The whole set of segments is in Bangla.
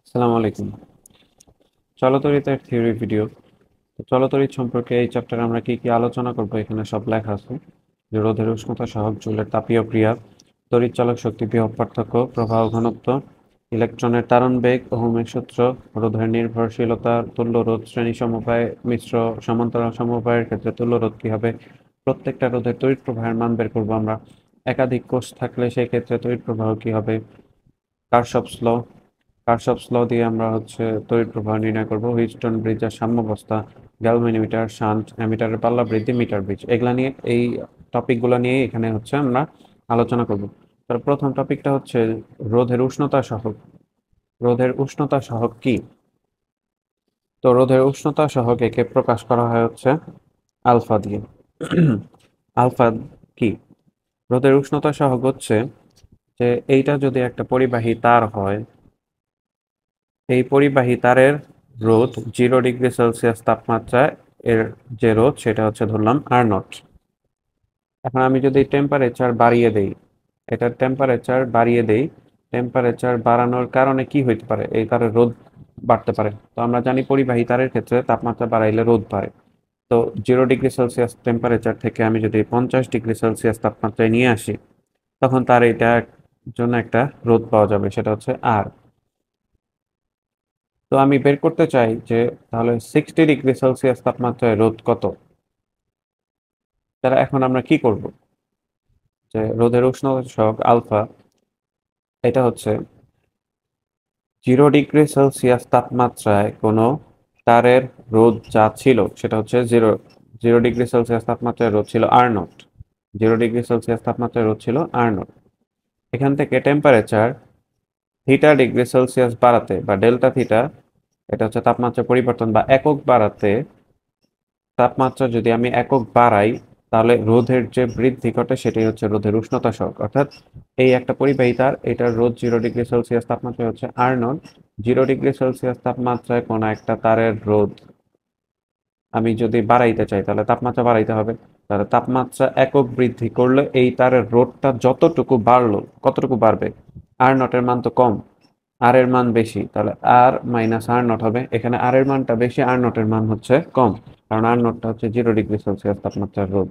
আসসালামু আলাইকুম। চলতরিতের থিওরি ভিডিও। চলতরিৎ সম্পর্কে এই চ্যাপ্টারে আমরা কি কি আলোচনা করব এখানে সব লেখা আছে। যে রোধের উষ্ণতা সহগ, জুলের তাপীয় ক্রিয়া, তড়িৎ চালক শক্তি বিভব পার্থক্য, প্রবাহ ঘনত্ব, ইলেকট্রনের তারণ বেগ, ওহমের সূত্র, রোধের নির্ভরশীলতা, তুল্য রোধ, শ্রেণী সমবায়, মিশ্র সমান্তরাল সমবায়ের ক্ষেত্রে তুল্য রোধ কি হবে, প্রত্যেকটা রোধের তড়িৎ প্রবাহের মান বের করবো আমরা। একাধিক কোষ থাকলে সেই ক্ষেত্রে তড়িৎ প্রবাহ কি হবে, কারশফস ল। কারশফস ল দিয়ে আমরা তড়িৎ প্রবাহ নির্ণয় করব। হুইটস্টোন ব্রিজের সাম্যাবস্থা, গ্যালভ্যানোমিটার, শান্ট, অ্যামিটারের পাল্লা বৃদ্ধি, মিটার ব্রিজ, এগুলা নিয়ে এই টপিকগুলো নিয়ে এখানে আমরা আলোচনা করব। তার প্রথম টপিকটা হচ্ছে রোধের উষ্ণতা সহগ। রোধের উষ্ণতা সহগ কি? তো রোধের উষ্ণতা সহগ একে প্রকাশ করা হয় আলফা দিয়ে। আলফা কি? রোধের উষ্ণতা সহগ হচ্ছে যে এইটা যদি একটা পরিবাহী তার হয়, এই পরিবাহী তারের রোধ 0 ডিগ্রি সেলসিয়াস তাপমাত্রায় এর যে রোধ সেটা ধরলাম R0। এখন আমি যদি টেম্পারেচার বাড়িয়ে দেই, এটার টেম্পারেচার বাড়িয়ে দেই, টেম্পারেচার বাড়ানোর কারণে কি হইতে পারে? এই তারের রোধ বাড়তে পারে। তো আমরা জানি পরিবাহী তারের ক্ষেত্রে তাপমাত্রা বাড়াইলে রোধ বাড়ে। তো 0 ডিগ্রি সেলসিয়াস টেম্পারেচার থেকে আমি যদি 50 ডিগ্রি সেলসিয়াস তাপমাত্রায় নিয়ে আসি, তখন তার এটা জন্য একটা রোধ পাওয়া যাবে, সেটা হচ্ছে আর। তো আমি বের করতে চাই যে তাহলে 60 ডিগ্রি সেলসিয়াস তাপমাত্রায় রোধ কত। তাহলে এখন আমরা কি করব? যে রোধের উষ্ণতা সহগ আলফা, এটা হচ্ছে 0 ডিগ্রি সেলসিয়াস তাপমাত্রায় কোনো তারের রোধ যা ছিল সেটা হচ্ছে জিরো। 0 ডিগ্রি সেলসিয়াস তাপমাত্রায় রোধ ছিল R0। 0 ডিগ্রি সেলসিয়াস তাপমাত্রায় রোধ ছিল R0। এখান থেকে টেম্পারেচার θ ডিগ্রি সেলসিয়াস বাড়াতে বা ডেল্টা থিটা, এটা হচ্ছে তাপমাত্রা পরিবর্তন বা একক বাড়াতে, তাপমাত্রা যদি আমি একক বাড়াই তাহলে রোধের যে বৃদ্ধি ঘটে সেটাই হচ্ছে রোধের উষ্ণতা সহগ। অর্থাৎ এই একটা পরিবাহী তার, এটার রোধ 0 ডিগ্রি সেলসিয়াস তাপমাত্রায় হচ্ছে R0। 0 ডিগ্রি সেলসিয়াস তাপমাত্রায় কোনো একটা তারের রোধ আমি যদি বাড়াইতে চাই তাহলে তাপমাত্রা বাড়াইতে হবে। তাহলে তাপমাত্রা একক বৃদ্ধি করলে এই তারের রোধটা যতটুকু বাড়লো, কতটুকু বাড়বে? R0 এর মান তো কম, আর এর মান বেশি, তাহলে R - R0 হবে। এখানে আর এর মানটা বেশি, R0 এর মান হচ্ছে কম, কারণ R0টা হচ্ছে 0 ডিগ্রি সেলসিয়াস তাপমাত্রার রোধ।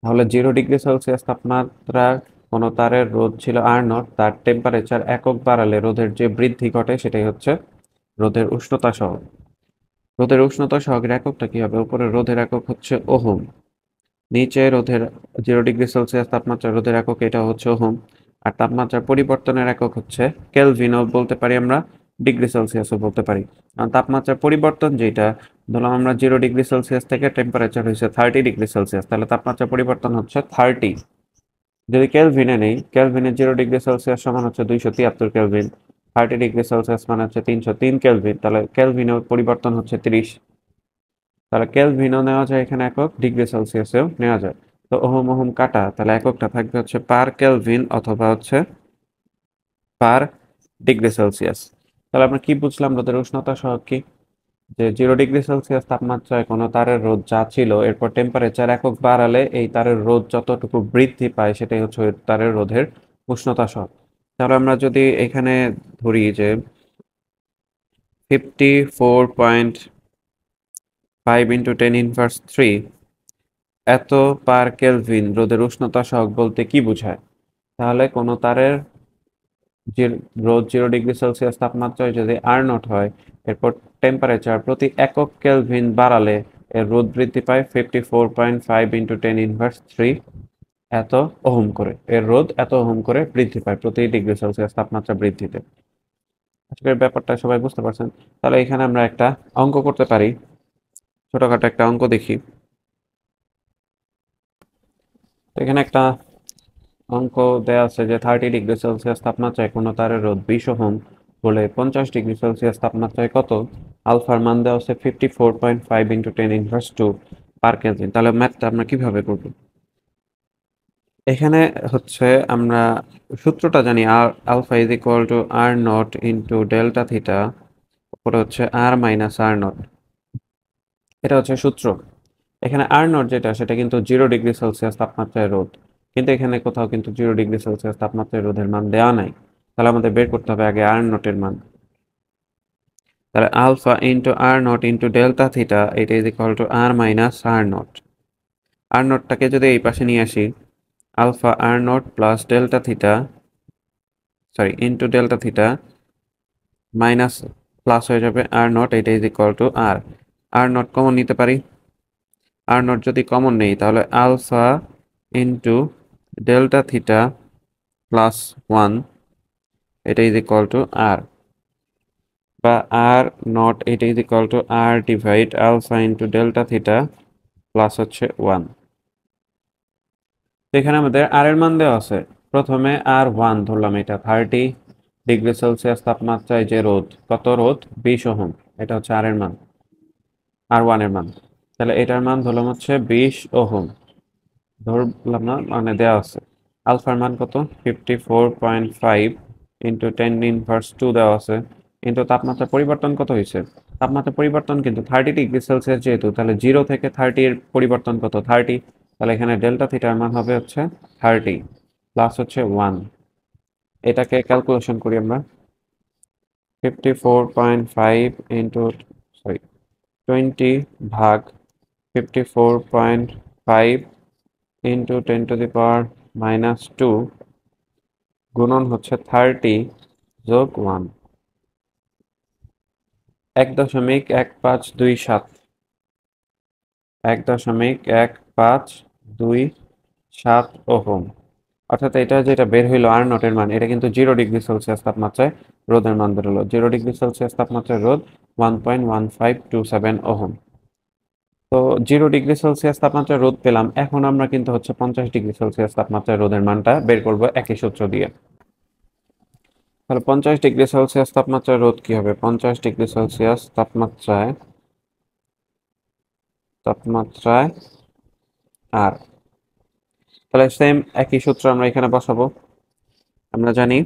তাহলে 0 ডিগ্রি সেলসিয়াস তাপমাত্রা কোনো তারের রোধ ছিল R0, তার টেম্পারেচার একক বাড়ালে রোধের যে বৃদ্ধি ঘটে সেটাই হচ্ছে রোধের উষ্ণতা সহগ। রোধের উষ্ণতা সহগের এককটা কি হবে? উপরে রোধের একক হচ্ছে ওহম, নিচে রোধের 0 ডিগ্রি সেলসিয়াস তাপমাত্রা রোধের একক এটা হচ্ছে ওহম। আর তাপমাত্রার পরিবর্তনের একক হচ্ছে কেলভিনও বলতে পারি আমরা, ডিগ্রি সেলসিয়াসও বলতে পারি। কারণ তাপমাত্রার পরিবর্তন যেটা ধরলাম আমরা, 0 ডিগ্রি সেলসিয়াস থেকে টেম্পারেচার হয়েছে 30 ডিগ্রি সেলসিয়াস, তাহলে তাপমাত্রা পরিবর্তন হচ্ছে 30। যদি কেলভিনে নেই, কেলভিনের 0 ডিগ্রি সেলসিয়াস সমান হচ্ছে 273 কেলভিন, 30 ডিগ্রি সেলসিয়াস মানে হচ্ছে 303 কেলভিন, তাহলে কেলভিনের পরিবর্তন হচ্ছে 30। তাহলে কেলভিনও নেওয়া যায় এখানে একক, ডিগ্রি সেলসিয়াসেও নেওয়া যায়। তো ওহম ওহম কাটা, তাহলে এককটা থাকবে হচ্ছে পার কেলভিন অথবা পার ডিগ্রি সেলসিয়াস। তাহলে আমরা কি বুঝলাম রোদের উষ্ণতা সহগ কি? যে 0 ডিগ্রি সেলসিয়াস তাপমাত্রায় কোনো তারের রোধ যা ছিল, এরপর টেম্পারেচার একক বাড়ালে এই তারের রোধ যতটুকু বৃদ্ধি পায় সেটাই হচ্ছে ওই তারের রোধের উষ্ণতা সহগ। তাহলে আমরা যদি এখানে ধরি যে 54.5 × 10⁻³ এত পার কেলভিন রোদের উষ্ণতা সহগ বলতে কি বোঝায়? তাহলে কোনো তারের যে রোদ 0 ডিগ্রি সেলসিয়াস তাপমাত্রায় যদি R0 হয়, এরপর টেম্পারেচার প্রতি একক কেলভিন বাড়ালে এর রোদ বৃদ্ধি পায় 54.5 × 10⁻³ এত ওহম করে। এর রোদ এত ওহম করে বৃদ্ধি পায় প্রতি ডিগ্রি সেলসিয়াস তাপমাত্রা বৃদ্ধিতে। আজকের ব্যাপারটা সবাই বুঝতে পারছেন? তাহলে এখানে আমরা একটা অঙ্ক করতে পারি। ছোটখাটো একটা অঙ্ক দেখি। তো এখানে একটা অঙ্ক দেয়া আছে যে 30 ডিগ্রি সেলসিয়াস তাপমাত্রায় কোনো তারের রোধ 20 ওহম হলে 50 ডিগ্রি সেলসিয়াস তাপমাত্রায় কত? আলফার মান দেওয়া আছে 54.5 × 10⁻² পার কেলভিন। তাহলে ম্যাথটা আমরা কিভাবে করব? এখানে আমরা সূত্রটা জানি, আর alpha is equal to R0 into delta theta, উপরে হচ্ছে R - R0, এটা হচ্ছে সূত্র। এখানে R0 যেটা সেটা কিন্তু 0 ডিগ্রি সেলসিয়াস তাপমাত্রায় রোধ, কিন্তু এখানে কোথাও কিন্তু 0 ডিগ্রি সেলসিয়াস তাপমাত্রায় রোধের মান দেওয়া নাই। তাহলে আমাদের বের করতে হবে আগে R0 এর মান। তাহলে alpha into R naught into delta theta এটা is equal to R minus R naught. R নটটাকে যদি এই পাশে নিয়ে আসি, alpha R naught plus delta theta, sorry into delta theta minus plus হয়ে যাবে আর নট, এটা is equal to R. R naught common নিতে পারি, আর নট যদি কমন নেই তাহলে alpha into delta theta plus one, এটা ইজ ইকুয়াল টু আর, বা আর নট এটা is equal to R divide alpha into delta theta plus হচ্ছে ওয়ান। তো এখানে আমাদের আর এর মান দেওয়া আছে, প্রথমে আর ওয়ান ধরলাম, এটা 30 ডিগ্রি সেলসিয়াস তাপমাত্রায় যে রোদ, কত রোদ, 20 ওহম, এটা হচ্ছে আর এর মান, আর ওয়ান এর মান। তাহলে এটার মান ধরলাম হচ্ছে 20 ওহম, ধরলাম না মানে দেওয়া আছে। আলফার মান কত, 54.5 ইন্টু 10⁻² দেওয়া আছে, কিন্তু তাপমাত্রা পরিবর্তন কত হয়েছে, তাপমাত্রা পরিবর্তন কিন্তু 30 ডিগ্রি সেলসিয়াস যেহেতু, তাহলে 0 থেকে 30 এর পরিবর্তন কত, 30, তাহলে এখানে ডেল্টা থিটার মান হবে হচ্ছে 30 প্লাস হচ্ছে 1। এটাকে ক্যালকুলেশন করি আমরা, 54.5 ইন্টু, সরি 20/54.5 ইন্টু 10⁻², গুণন হচ্ছে 30 যোগ 1, 1.1527, 1.1527 ওহম। অর্থাৎ এটা যেটা বের হইলো আর নটের মান, এটা কিন্তু 0 ডিগ্রি সেলসিয়াস তাপমাত্রায় রোদের মান বের হলো। 0 ডিগ্রি সেলসিয়াস তাপমাত্রায় রোদ 1.1527 ওহম। তো 0 ডিগ্রি সেলসিয়াস তাপমাত্রায় রোদ পেলাম, এখন আমরা কিন্তু হচ্ছে 50 ডিগ্রি সেলসিয়াস তাপমাত্রায় রোদের মানটা বের করব একই সূত্র দিয়ে। তাহলে 50 ডিগ্রি সেলসিয়াস তাপমাত্রায় রোদ কি হবে, 50 ডিগ্রি সেলসিয়াস তাপমাত্রায় আর, তাহলে সেম একই সূত্র আমরা এখানে বসাবো। আমরা জানি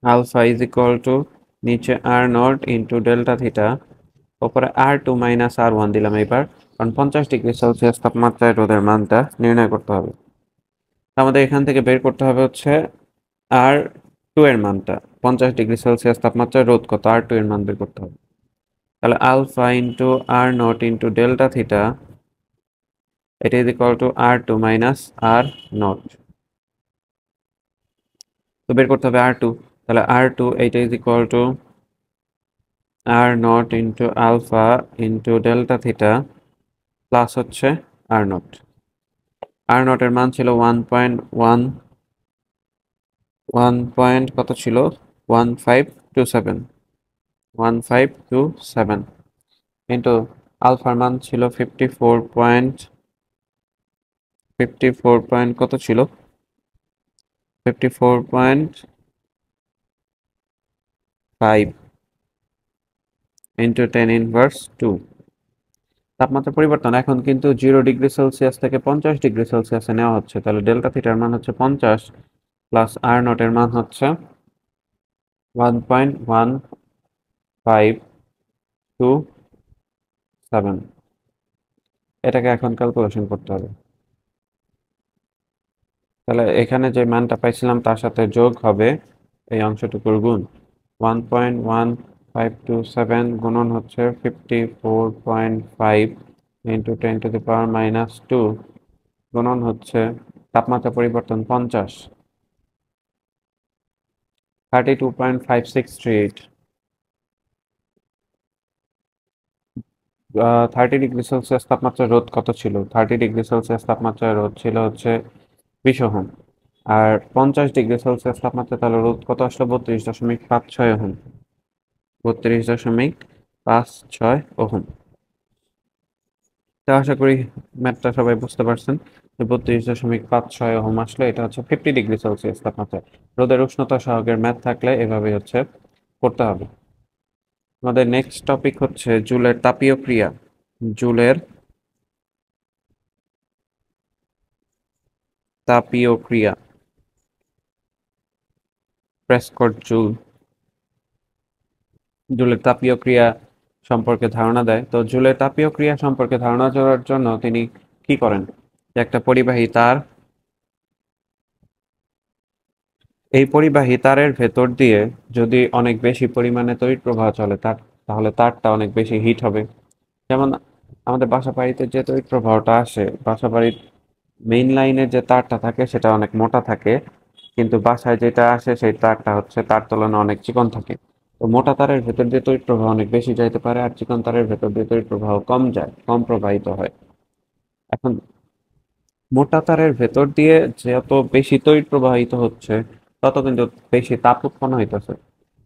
আলফা ইজ ইকুয়াল টু নিচে আর নট ইন্টু ডেল্টা থিটা, ওপরে আর টু মাইনাস আর ওয়ান দিলাম এবার, কারণ 50 ডিগ্রি সেলসিয়াস তাপমাত্রায় রোদের মানটা নির্ণয় করতে হবে। আমাদের এখান থেকে বের করতে হবে হচ্ছে আর টু এর মানটা, 50 ডিগ্রি সেলসিয়াস তাপমাত্রায় রোদ কত, আর টু এর মান বের করতে হবে। তাহলে alpha into R naught into delta theta, এটা is equal to R two minus R naught, তো বের করতে হবে আর টু। তাহলে আর টু এইটা is equal to R naught into alpha into delta theta plus হচ্ছে আর নট। আর নটের মান ছিল 1.1, কত ছিল, 1527, 1527, কিন্তু আলফার মান ছিল 54 কত ছিল, 54.5 ইন্টু 10⁻²। তাপমাত্রা পরিবর্তন এখন কিন্তু 0 ডিগ্রি সেলসিয়াস থেকে 50 ডিগ্রি সেলসিয়াসে নেওয়া হচ্ছে, তাহলে ডেল্টা থিটার মান হচ্ছে 50 প্লাস আর নটের মান হচ্ছে 1.1527, এটাকে এখন ক্যালকুলেশন করতে হবে। তাহলে এখানে যে মানটা পাইছিলাম তার সাথে যোগ হবে এই অংশটুকুর গুণ, 1.1527 গুণন হচ্ছে 54.5 ইন্টু 10⁻² গুণন হচ্ছে তাপমাত্রা পরিবর্তন 50, 32.568। 30 ডিগ্রি সেলসিয়াস তাপমাত্রায় রোদ কত ছিল, 30 ডিগ্রি সেলসিয়াস তাপমাত্রায় রোদ ছিল হচ্ছে 20 ওহম, আর 50 ডিগ্রি সেলসিয়াস তাপমাত্রায় তাহলে রোদ কত আসলো, 32.56 ওহম, 32.56 ওহম। তো আশা করি ম্যাথটা সবাই বুঝতে পারছেন, যে 32.56 ওহম আসলে এটা হচ্ছে 50 ডিগ্রি সেলসিয়াস তাপমাত্রায় রোদের উষ্ণতা সহগের ম্যাথ থাকলে এভাবে হচ্ছে করতে হবে। আমাদের নেক্সট টপিক হচ্ছে জুলের তাপীয় ক্রিয়া। জুলের তাপীয় ক্রিয়া, প্রেসকট জুল জুলের তাপীয় ক্রিয়া সম্পর্কে ধারণা দেয়। তো জুলের তাপীয় ক্রিয়া সম্পর্কে ধারণা দেওয়ার জন্য তিনি কি করেন, যে একটা পরিবাহী তার এই পরিবাহী তারের ভেতর দিয়ে যদি অনেক বেশি পরিমাণে তড়িৎ প্রবাহ চলে তাহলে তারটা অনেক বেশি হিট হবে। যেমন আমাদের বাসা বাড়িতে যে তড়িৎ প্রবাহটা আসে, বাসা বাড়ির মেইন লাইনের যে তারটা থাকে সেটা অনেক মোটা থাকে, কিন্তু বাসায় যেটা আসে সেই তারটা হচ্ছে তার তুলনায় অনেক চিকন থাকে। তো মোটা তারের ভেতর দিয়ে তড়িৎ প্রবাহ অনেক বেশি যাইতে পারে, আর চিকন তারের ভেতর দিয়ে তড়িৎ প্রবাহ কম যায়, কম প্রবাহিত হয়। এখন মোটা তারের ভেতর দিয়ে যত বেশি তড়িৎ প্রবাহিত হচ্ছে তত কিন্তু বেশি তাপ উৎপন্ন হইতেছে।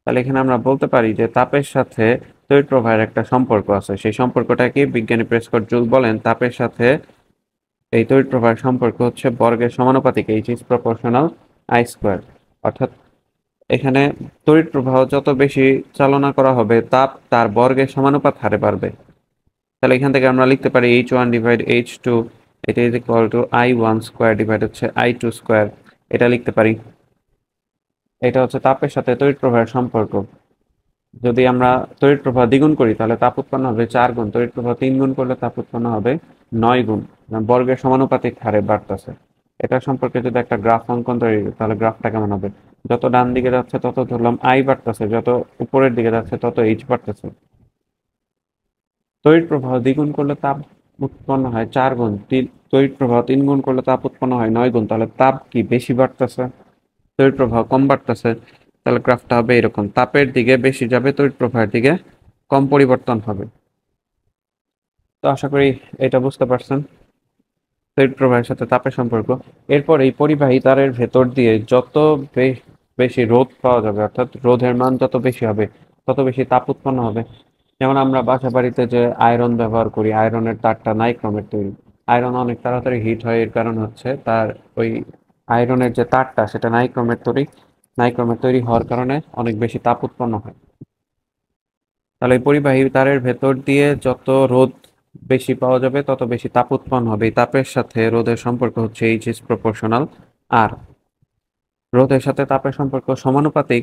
তাহলে এখানে আমরা বলতে পারি যে তাপের সাথে তড়িৎ প্রবাহের একটা সম্পর্ক আছে। সেই সম্পর্কটাকে বিজ্ঞানী প্রেসকট জুল বলেন তাপের সাথে এই তড়িৎ প্রবাহের সম্পর্ক হচ্ছে বর্গের সমানুপাতিক, H is proportional I square. অর্থাৎ এখানে তড়িৎ প্রবাহ যত বেশি চালনা করা হবে তাপ তার বর্গের সমানুপাত হারে বাড়বে। তাহলে এখান থেকে আমরা লিখতে পারি H1 ডিভাইড H2, এটা is equal two I1 square divide হচ্ছে I2 স্কোয়ার। এটা লিখতে পারি। এটা হচ্ছে তাপের সাথে তড়িৎ প্রবাহের সম্পর্ক। যদি আমরা তড়িৎ প্রবাহ দ্বিগুণ করি তাহলে তাপ উৎপন্ন হবে 4 গুণ, তড়িৎ প্রবাহ 3 গুণ করলে তাপ উৎপন্ন হবে 9 গুণ। বর্গের সমানুপাতিক হারে বাড়তেছে। এটা সম্পর্কে যদি একটা গ্রাফ অঙ্কন তৈরি করি তাহলে গ্রাফটা কেমন হবে? যত ডান দিকে যাচ্ছে তত ধরলাম আই বাড়তেছে, যত উপরের দিকে যাচ্ছে তত এইচ বাড়তেছে। তড়িৎ প্রবাহ দ্বিগুণ করলে তাপ উৎপন্ন হয় 4 গুণ, তড়িৎ প্রবাহ 3 গুণ করলে তাপ উৎপন্ন হয় 9 গুণ। তাহলে তাপ কি বেশি বাড়তেছে, তড়িৎ প্রবাহ কম বাড়তেছে? তাহলে গ্রাফটা হবে এরকম, তাপের দিকে বেশি যাবে, তড়িৎ প্রবাহের দিকে কম পরিবর্তন হবে। তো আশা করি এটা বুঝতে পারছেন তড়িৎ প্রবাহের সাথে তাপের সম্পর্ক। এরপর এই পরিবাহী তারের ভেতর দিয়ে যত বেশি রোধ পাওয়া যাবে, অর্থাৎ রোধের মান যত বেশি হবে তত বেশি তাপ উৎপন্ন হবে। যেমন আমরা বাসা বাড়িতে যে আয়রন ব্যবহার করি, আয়রনের তারটা নাইক্রোমের তৈরি। আয়রন অনেক তাড়াতাড়ি হিট হয়, এর কারণ হচ্ছে তার ওই আয়রনের যে তারটা সেটা নাইক্রোমের তৈরি। নাইক্রোমের তৈরি হওয়ার কারণে অনেক বেশি তাপ উৎপন্ন হয়। তাহলে এই পরিবাহী তারের ভেতর দিয়ে যত রোধ বেশি পাওয়া যাবে তত বেশি তাপ উৎপন্ন হবে। এই তাপের সাথে রোধের সম্পর্ক হচ্ছে এইচ ইজ প্রপোর্শনাল আর। রোধের সাথে তাপের সম্পর্ক সমানুপাতিক।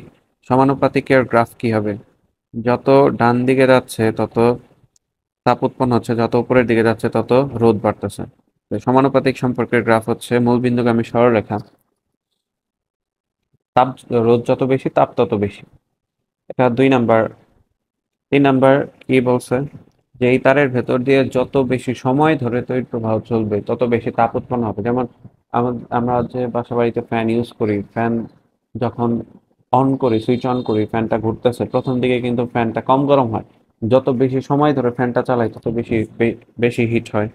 সমানুপাতিকের গ্রাফ কি হবে? যত ডান দিকে যাচ্ছে তত তাপ উৎপন্ন হচ্ছে, যত উপরের দিকে যাচ্ছে তত রোধ বাড়তেছে। সমানুপাতিক সম্পর্কের গ্রাফ হচ্ছে মূলবিন্দুগামী সরলরেখা। তাপ রোধ যত বেশি তাপ তত বেশি। এটা 2 নাম্বার। 3 নাম্বার কি বলছে? যে এই তারের ভেতর দিয়ে যত বেশি সময় ধরে তড়িৎ প্রবাহ চলবে তত বেশি তাপ উৎপন্ন হবে। যেমন আমরা যে বাসা বাড়িতে ফ্যান ইউজ করি, ফ্যান যখন অন করি, সুইচ অন করি, ফ্যানটা ঘুরতেছে, প্রথম দিকে কিন্তু ফ্যানটা কম গরম হয়। যত বেশি সময় ধরে ফ্যানটা চালাই তত বেশি বেশি হিট হয়।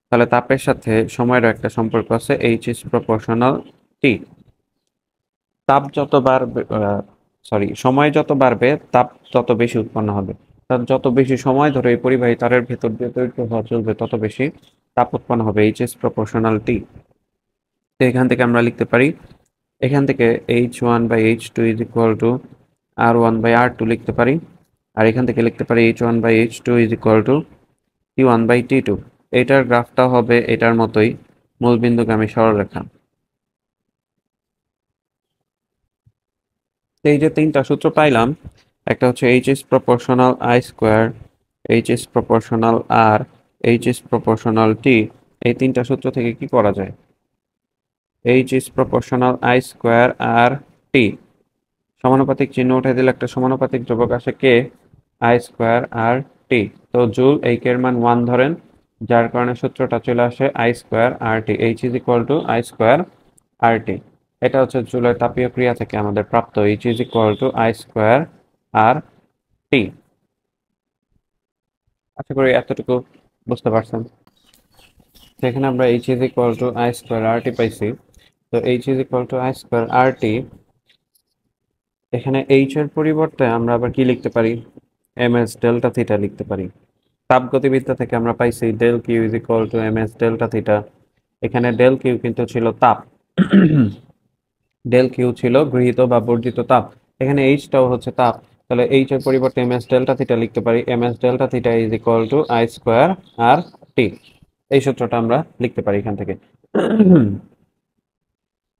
তাহলে তাপের সাথে সময়ের একটা সম্পর্ক আছে, এইচ ইজ প্রপোর্শনাল টি। তাপ যত বাড়বে, সময় যত বাড়বে তাপ তত বেশি উৎপন্ন হবে। তার যত বেশি সময় ধরে এই পরিবাহী তারের ভেতর দিয়ে তড়িৎ প্রবাহ চলবে তত বেশি তাপ উৎপন্ন হবে, এইচ ইজ প্রপোর্শনাল টি। তো এখান থেকে আমরা লিখতে পারি, এখান থেকে H1/H2 is equal two R1/R2 লিখতে পারি। আর এখান থেকে লিখতে পারি H1/H2 is equal two T1/T2। এটার গ্রাফটা হবে এটার মতোই, মূলবিন্দুগামী সরলরেখা। এই যে 3টা সূত্র পাইলাম, একটা হচ্ছে H is proportional I square, H is proportional R, H is proportional T. এই 3টা সূত্র থেকে কি করা যায়? H is proportional I square R T, সমানুপাতিক চিহ্ন উঠে দিলে একটা সমানুপাতিক ধ্রুবক আসে কে, আই স্কোয়ার আর টি। তো জুল এই কে এর মান 1 ধরেন, যার কারণে সূত্রটা চলে আসে I square R T, H is equal to I square R T. এটা হচ্ছে জুলের তাপীয় ক্রিয়া থেকে আমাদের প্রাপ্ত, H is equal to I square R T. আশা করি এতটুকু বুঝতে পারছেন। সেখানে আমরা H is equal to I square R T পাইছি। তো H is equal to I square R T, এখানে এইচ এর পরিবর্তে আমরা আবার কি লিখতে পারি? এম এস ডেল্টা থিটা লিখতে পারি। তাপগতিবিদ্যা থেকে আমরা পাইছি del Q is equal to M S delta theta. এখানে ডেল কিউ কিন্তু ছিল তাপ, ডেল কিউ ছিল গৃহীত বা বর্জিত তাপ। এখানে এইচটাও হচ্ছে তাপ। তাহলে এইচ এর পরিবর্তে এম এস ডেল্টা থিটা লিখতে পারি। M S delta theta is equal to I square R T. এই সূত্রটা আমরা লিখতে পারি এখান থেকে।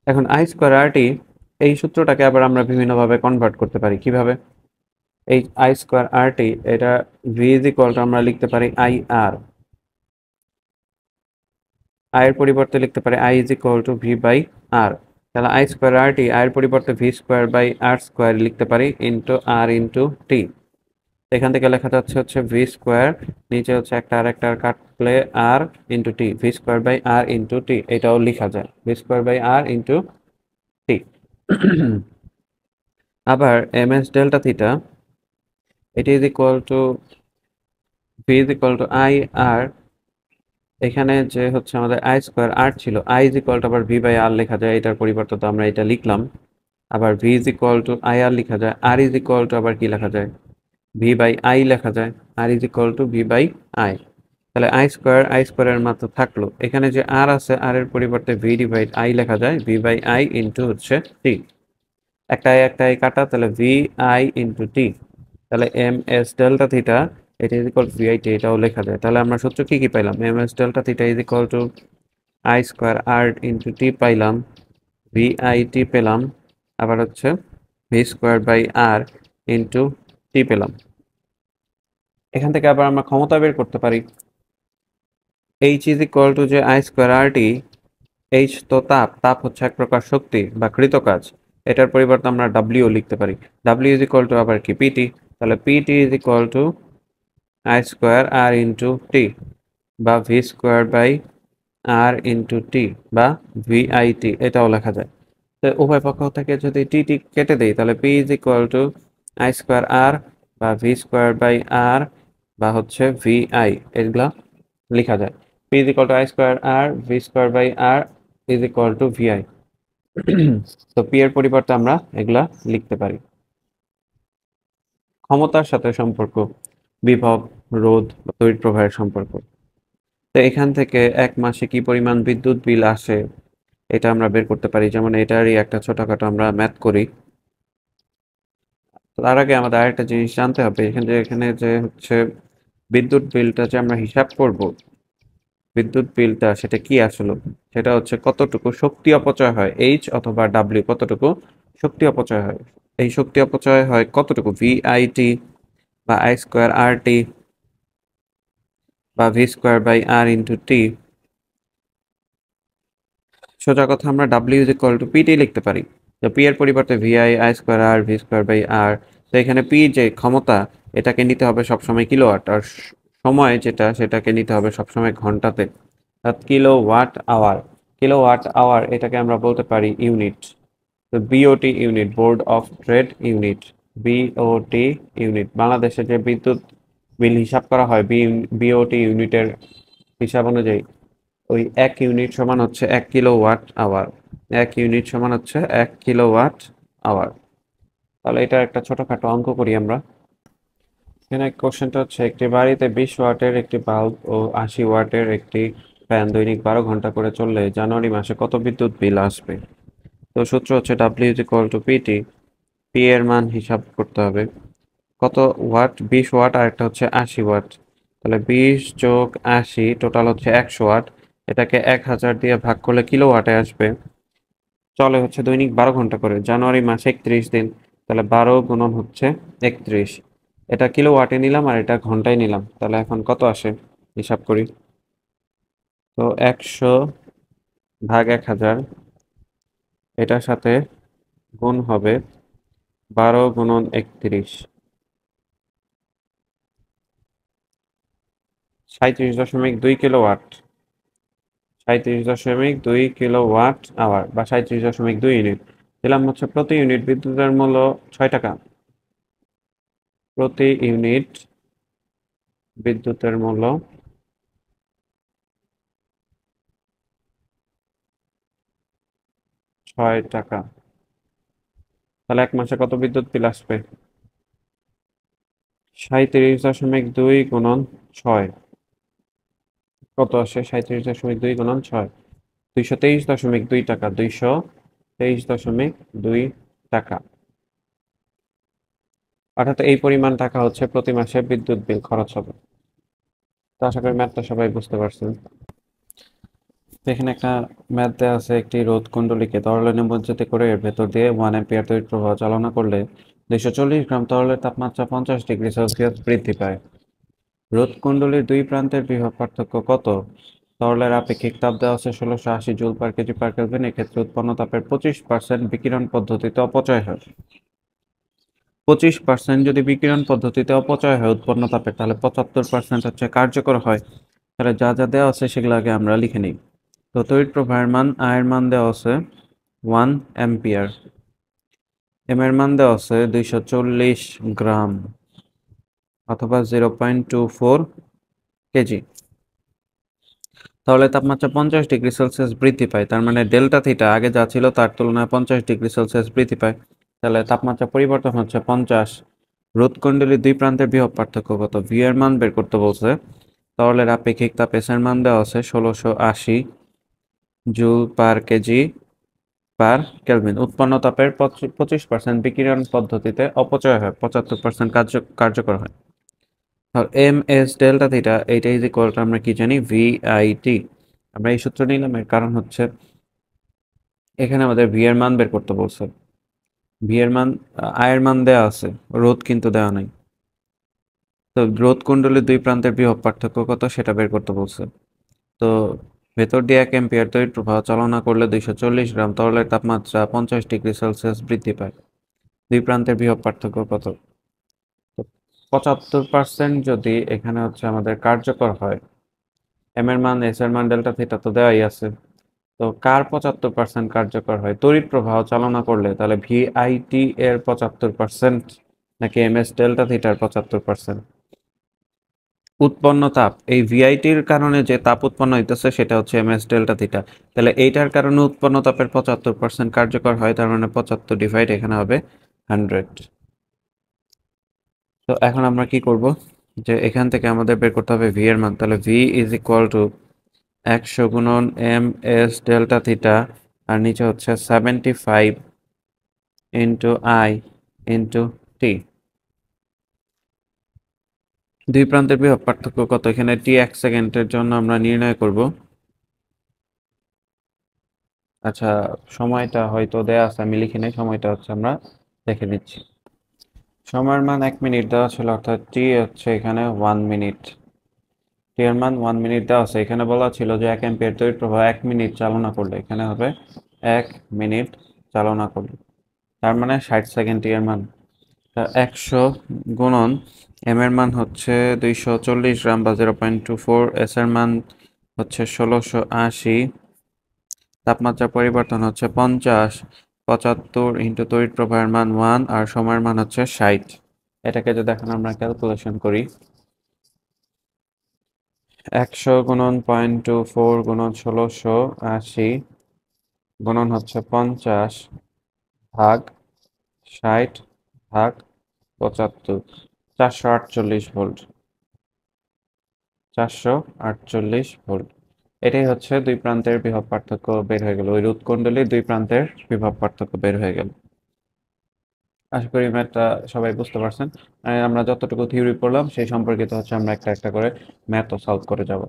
এখন আই স্কোয়ার আর টি, এই সূত্রটাকে আবার আমরা বিভিন্নভাবে কনভার্ট করতে পারি। কিভাবে? এই আই স্কোয়ার আর টি, এটা ভি ইজ ইকুয়াল টু আমরা লিখতে পারি আই আর। আই এর পরিবর্তে লিখতে পারি I is equal to V by R. তাহলে আই স্কোয়ার আর টি, আয়ের পরিবর্তে V square by R square লিখতে পারি ইন্টু আর ইন্টু টি। এখান থেকে লেখা যাচ্ছে হচ্ছে ভি স্কোয়ার, নিচে হচ্ছে একটা আর একটা কাটলে R into T, V square by R into T, এটাও লেখা যায় V square by R into T. আবার এম এস ডেল্টা থিটা, এটি is equal to V is equal to I R, এখানে যে হচ্ছে আমাদের আই স্কোয়ার আর ছিল, আই ইজ ইকুয়াল টু আবার ভি বাই আর লেখা যায়, এটার পরিবর্তে তো আমরা এটা লিখলাম। আবার V is equal to I R লেখা যায়, আর ইজ ইকুয়াল টু আবার কি লেখা যায়, ভি বাই আই লেখা যায়, R is equal to V by I. তাহলে আই স্কোয়ারের মাত্র থাকলো, এখানে যে আর আছে আর এর পরিবর্তে ভি ডিভাইড আই লেখা যায়, ভি বাই আই ইন্টু হচ্ছে টি, একটা আই কাটা, তাহলে ভি আই ইন্টু টি। তাহলে এম এস ডেল্টা থিটা এটা is equal to V I T, এটাও লেখা যায়। তাহলে আমরা সূত্র কি কি পাইলাম, M S delta theta is equal to I square R into T পাইলাম, ভি আই টি পেলাম, আবার হচ্ছে V square by R into T পেলাম। এখান থেকে আবার আমরা ক্ষমতা বের করতে পারি, এইচ ইজ ইকুয়াল টু যে I square R T, H তো তাপ, তাপ হচ্ছে এক প্রকার শক্তি বা কৃতকাজ, এটার পরিবর্তে আমরা ডাব্লিউ লিখতে পারি, ডাব্লিউ ইজ ইকুয়াল টু আবার কি পিটি, তাহলে PT is equal to I square R into T বা V square by R into T বা ভি আই টি, এটাও লেখা যায়। তো উভয় পক্ষ থেকে যদি টি টি কেটে দিই, তাহলে P is equal to I square R বা ভি স্কোয়ার বাই আর বা হচ্ছে ভি আই, এগুলা লেখা যায়। P is equal to I square R V square by R is equal to V I. তো পি এর পরিবর্তে আমরা এগুলা লিখতে পারি। ক্ষমতার সাথে সম্পর্ক, বিভব, রোধ বা তড়িৎ প্রবাহের সম্পর্ক। তো এখান থেকে এক মাসে কি পরিমাণ বিদ্যুৎ বিল আসে এটা আমরা বের করতে পারি। যেমন এটারই একটা ছোটখাটো আমরা ম্যাথ করি। তার আগে আমাদের আরেকটা জিনিস জানতে হবে, এখানে যে হচ্ছে বিদ্যুৎ বিলটা যে আমরা হিসাব করব, বিদ্যুৎ বিলটা সেটা কি আসলে, সেটা হচ্ছে কতটুকু শক্তি অপচয় হয়, এইচ অথবা ডাব্লিউ, কতটুকু শক্তি অপচয় হয়। এই শক্তি অপচয় হয় কতটুকু, ভিআইটি বা আই স্কোয়ার আর টি বা V square by R into T. সোজা কথা আমরা W is equal to PT লিখতে পারি। তো পি এর পরিবর্তে VI I square R V square by R. তো এখানে পি যে ক্ষমতা, এটাকে নিতে হবে সবসময় কিলোওয়াট, আর সময় যেটা সেটাকে নিতে হবে সবসময় ঘন্টাতে, অর্থাৎ কিলোওয়াট আওয়ার। কিলোওয়াট আওয়ার এটাকে আমরা বলতে পারি ইউনিট। তো BOT unit, board of trade unit, BOT unit. বাংলাদেশে যে বিদ্যুৎ বিল হিসাব করা হয় বিওটি ইউনিটের হিসাব অনুযায়ী, ওই 1 ইউনিট সমান হচ্ছে 1 কিলোওয়াট আওয়ার, 1 ইউনিট সমান হচ্ছে 1 কিলোওয়াট আওয়ার। তাহলে এটা একটা ছোটখাটো অঙ্ক করি আমরা। এখানে কোশ্চেনটা হচ্ছে, একটি বাড়িতে 20 ওয়াটের একটি বাল্ব ও 80 ওয়াটের একটি ফ্যান দৈনিক 12 ঘন্টা করে চললে জানুয়ারি মাসে কত বিদ্যুৎ বিল আসবে। তো সূত্র হচ্ছে W is equal to PT, P এর মান হিসাব করতে হবে, কত ওয়াট, 20 ওয়াট আর একটা হচ্ছে 80 ওয়াট। তাহলে 20 + 80 টোটাল হচ্ছে 100 ওয়াট, এটাকে 1000 দিয়ে ভাগ করলে কিলোওয়াটে আসবে। চলে হচ্ছে দৈনিক 12 ঘন্টা করে, জানুয়ারি মাসে 31 দিন, তাহলে 12 গুণন হচ্ছে 31। এটা কিলোওয়াটে নিলাম আর এটা ঘন্টায় নিলাম, তাহলে এখন কত আসে হিসাব করি। তো 100/1000, এটার সাথে গুণ হবে 12 গুণন 31, 37.2 কিলোওয়াট, 37.2 কিলোওয়াট আওয়ার বা 37.2 ইউনিট। দিলাম হচ্ছে প্রতি ইউনিট বিদ্যুতের মূল্য 6 টাকা। প্রতি ইউনিট বিদ্যুতের মূল্য 6 টাকা। তাহলে এক মাসে কত বিদ্যুৎ বিল আসবে, 37.2 গুণন 6, কত আসে 37.2 গুণন 6, 223.2 টাকা, 223.2 টাকা। অর্থাৎ এই পরিমাণ টাকা হচ্ছে প্রতি মাসে বিদ্যুৎ বিল খরচ হবে। তো আশা করি ম্যাথটা সবাই বুঝতে পারছেন। তো এখানে একটা ম্যাথ দেওয়া আছে, একটি রোধ কুণ্ডলীকে তরলে নিমজ্জিত করে এর ভেতর দিয়ে 1 অ্যাম্পিয়ার তড়িৎ প্রবাহ চালনা করলে 240 গ্রাম তরলের তাপমাত্রা 50 ডিগ্রি সেলসিয়াস বৃদ্ধি পায়। রোধ কুণ্ডলীর দুই প্রান্তের বিভব পার্থক্য কত। তরলের আপেক্ষিক তাপ দেওয়া আছে 1680 joule per kg per kelvin. এক্ষেত্রে উৎপন্ন তাপের 25% বিকিরণ পদ্ধতিতে অপচয় হয়। 25% যদি বিকিরণ পদ্ধতিতে অপচয় হয় উৎপন্ন তাপের, তাহলে 75% হচ্ছে কার্যকর হয়। তাহলে যা যা দেওয়া আছে সেগুলো আগে আমরা লিখে নিই। তো তড়িৎ প্রবাহের মান, আয়ের মান দেওয়া আছে 1 অ্যাম্পিয়ার, এম এর মান দেওয়া আছে 240 গ্রাম অথবা 0.24 কেজি। তাহলে তাপমাত্রা 50 ডিগ্রি সেলসিয়াস বৃদ্ধি পায়, তার মানে ডেল্টা থিটা আগে যা ছিল তার তুলনায় 50 ডিগ্রি সেলসিয়াস বৃদ্ধি পায়। তাহলে তাপমাত্রা পরিবর্তন হচ্ছে 50। রোধকুণ্ডলীর দুই প্রান্তের বিভব পার্থক্য কত? ভি এর মান বের করতে বলছে। তরলের আপেক্ষিক তাপ এস এর মান দেওয়া আছে 1680 joule per kg per kelvin. উৎপন্ন তাপের 25% বিকিরণ পদ্ধতিতে অপচয় হয়, 75% কার্যকর হয়। এম এস ডেল্টা থিটা এইটা ইজ ইকুয়াল টু আমরা কি জানি? ভি আই টি। আমরা এই সূত্র নিলাম, এর কারণ হচ্ছে এখানে আমাদের ভি এর মান বের করতে বলছে। ভি এর মান, আয়ের মান দেওয়া আছে, রোধ কিন্তু দেওয়া নাই। তো রোধ কুণ্ডলীর দুই প্রান্তের বিভব পার্থক্য কত সেটা বের করতে বলছে। তো ভেতর দিয়ে 1 অ্যাম্পিয়ার তড়িৎ প্রবাহ চালনা করলে 240 গ্রাম তরলের তাপমাত্রা 50 ডিগ্রি সেলসিয়াস বৃদ্ধি পায়। দুই প্রান্তের বিভব পার্থক্য কত? তো 75% যদি এখানে হচ্ছে আমাদের কার্যকর হয়, এম এর মান, এস এর মান, ডেল্টা থিটা তো দেওয়াই আছে। তো কার 75% কার্যকর হয় তড়িৎ প্রবাহ চালনা করলে? তাহলে ভিআইটি এর 75% নাকি এম এস ডেল্টা থিটার 75%? উৎপন্ন তাপ, এই ভিআইটির কারণে যে তাপ উৎপন্ন হইতেছে সেটা হচ্ছে এম এস ডেল্টা থিটা। তাহলে এইটার কারণে উৎপন্ন তাপের 75% কার্যকর হয়, তার মানে 75 ডিভাইড এখানে হবে 100। তো এখন আমরা কি করব, যে এখান থেকে আমাদের বের করতে হবে ভি এর মান। তাহলে ভি ইজ ইকুয়াল টু 100 গুণন এম এস ডেল্টা থিটা, আর নিচে হচ্ছে 75 ইন্টু আই ইন্টু টি। দুই প্রান্তের বিভব পার্থক্য কত? এখানে টি 1 সেকেন্ডের জন্য আমরা নির্ণয় করব। আচ্ছা, সময়টা হয়তো দেয়া আছে, আমি লিখি নাই, সময়টা হচ্ছে আমরা দেখে দিচ্ছি। সময়ের মান 1 মিনিট দেওয়া ছিল, অর্থাৎ টি হচ্ছে এখানে 1 মিনিট। টি এর মান 1 মিনিট দেওয়া আছে। এখানে বলা ছিল যে 1 অ্যাম্পিয়ার তড়িৎ প্রবাহ 1 মিনিট চালনা করলে, এখানে হবে 1 মিনিট চালনা করলে, তার মানে 60 সেকেন্ড টি এর মান। 100 গুণন এম এর মান হচ্ছে 240 গ্রাম বা 0.24, এস এর মান হচ্ছে 1680, তাপমাত্রা পরিবর্তন হচ্ছে 50, 75 ইন্টু তড়িৎ প্রবাহের মান 1 আর সময়ের মান হচ্ছে 60। এটাকে যদি এখন আমরা ক্যালকুলেশন করি, 100 গুণন 0.24 গুণন 1680 গুণন হচ্ছে 50 ভাগ 60 ভাগ 75, 448 ভোল্ট। 448 ভোল্ট। এটাই হচ্ছে দুই প্রান্তের বিভব পার্থক্য বের হয়ে গেল, ওই রোধকুণ্ডলীর দুই প্রান্তের বিভব পার্থক্য বের হয়ে গেল। আশা করি ম্যাথটা সবাই বুঝতে পারছেন। আর আমরা যতটুকু থিওরি পড়লাম সেই সম্পর্কিত হচ্ছে আমরা একটা একটা করে ম্যাথও সলভ করে যাব।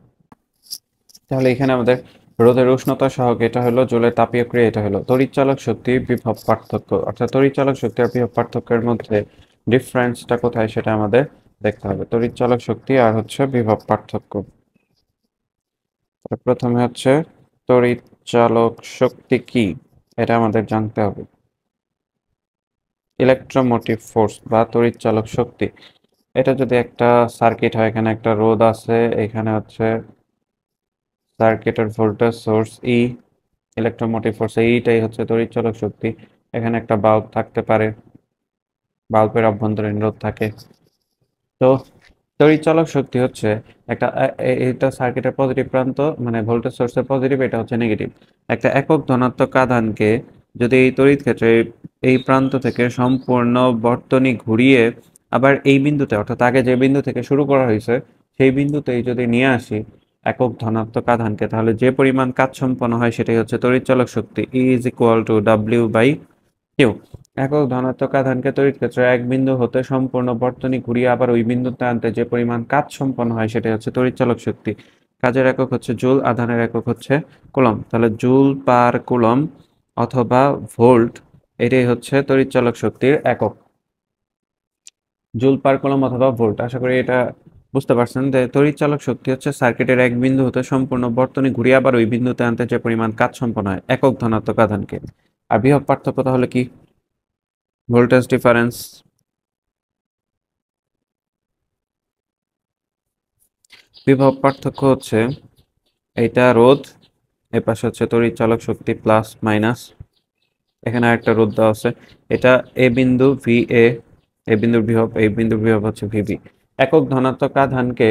তাহলে এখানে আমাদের রোধের উষ্ণতা সহগ এটা হলো, জলের তাপীয় ক্রিয়া এটা হলো। তড়িৎচালক শক্তি বিভব পার্থক্য, অর্থাৎ তড়িৎচালক শক্তি আর বিভব পার্থক্যের মধ্যে ডিফারেন্সটা কোথায় সেটা আমাদের দেখতে হবে। তড়িৎচালক শক্তি আর হচ্ছে বিভব পার্থক্য। প্রথমে হচ্ছে তড়িৎচালক শক্তি কি এটা আমাদের জানতে হবে। ইলেকট্রোমোটিভ ফোর্স বা তড়িৎচালক শক্তি, এটা যদি একটা সার্কিট হয়, এখানে একটা রোধ আছে, এখানে হচ্ছে সার্কিটের ভোল্টেজ সোর্স ই, ইলেকট্রোমোটিভ ফোর্স এইটাই হচ্ছে তড়িৎচালক শক্তি। এখানে একটা বাল্ব থাকতে পারে, বাল্বের অভ্যন্তরীণ রোধ থাকে। তো তড়িৎচালক শক্তি হচ্ছে একটা এটা সার্কিটের পজিটিভ প্রান্ত, মানে ভোল্টেজ সোর্সের পজিটিভ, এটা হচ্ছে নেগেটিভ। একটা একক ধনাত্মক আধানকে যদি এই তড়িৎ ক্ষেত্রে এই প্রান্ত থেকে সম্পূর্ণ বর্তনী ঘুরিয়ে আবার এই বিন্দুতে, অর্থাৎ আগে যে বিন্দু থেকে শুরু করা হয়েছে সেই বিন্দুতেই যদি নিয়ে আসি একক ধনাত্মক আধানকে, তাহলে যে পরিমাণ কাজ সম্পন্ন হয় সেটাই হচ্ছে তড়িৎচালক শক্তি। E is equal to W by Q. একক ধনাত্মক আধানকে তড়িৎ ক্ষেত্রে এক বিন্দু হতে সম্পূর্ণ বর্তনী ঘুরিয়ে আবার ওই বিন্দুতে আনতে যে পরিমাণ কাজ সম্পন্ন হয় সেটাই হচ্ছে তড়িৎচালক শক্তি। কাজের একক হচ্ছে জুল, আধানের একক হচ্ছে কুলম্ব। তাহলে জুল পার কুলম্ব অথবা ভোল্ট, এটাই হচ্ছে তড়িৎচালক শক্তির একক। জুল পার কুলম্ব অথবা ভোল্ট, আশা করি এটা বুঝতে পারছেন যে তড়িৎ চালক শক্তি হচ্ছে সার্কিটের এক বিন্দু হতে সম্পূর্ণ বর্তনী ঘুরিয়ে আবার ওই বিন্দুতে আনতে যে পরিমাণ কাজ সম্পন্ন হয় একক ধনাত্মক আধানকে। আর বিভব পার্থক্য তাহলে কি? Voltage difference. বিভব পার্থক্য হচ্ছে এইটা রোধ, এ পাশে হচ্ছে তড়িৎ চালক শক্তি প্লাস মাইনাস, এখানে একটা রোধ দেওয়া আছে। এটা এ বিন্দু ভি এ, এ বিন্দুর বিভব, এই বিন্দুর বিভব হচ্ছে ভিবি। একক ধনাত্মক আধানকে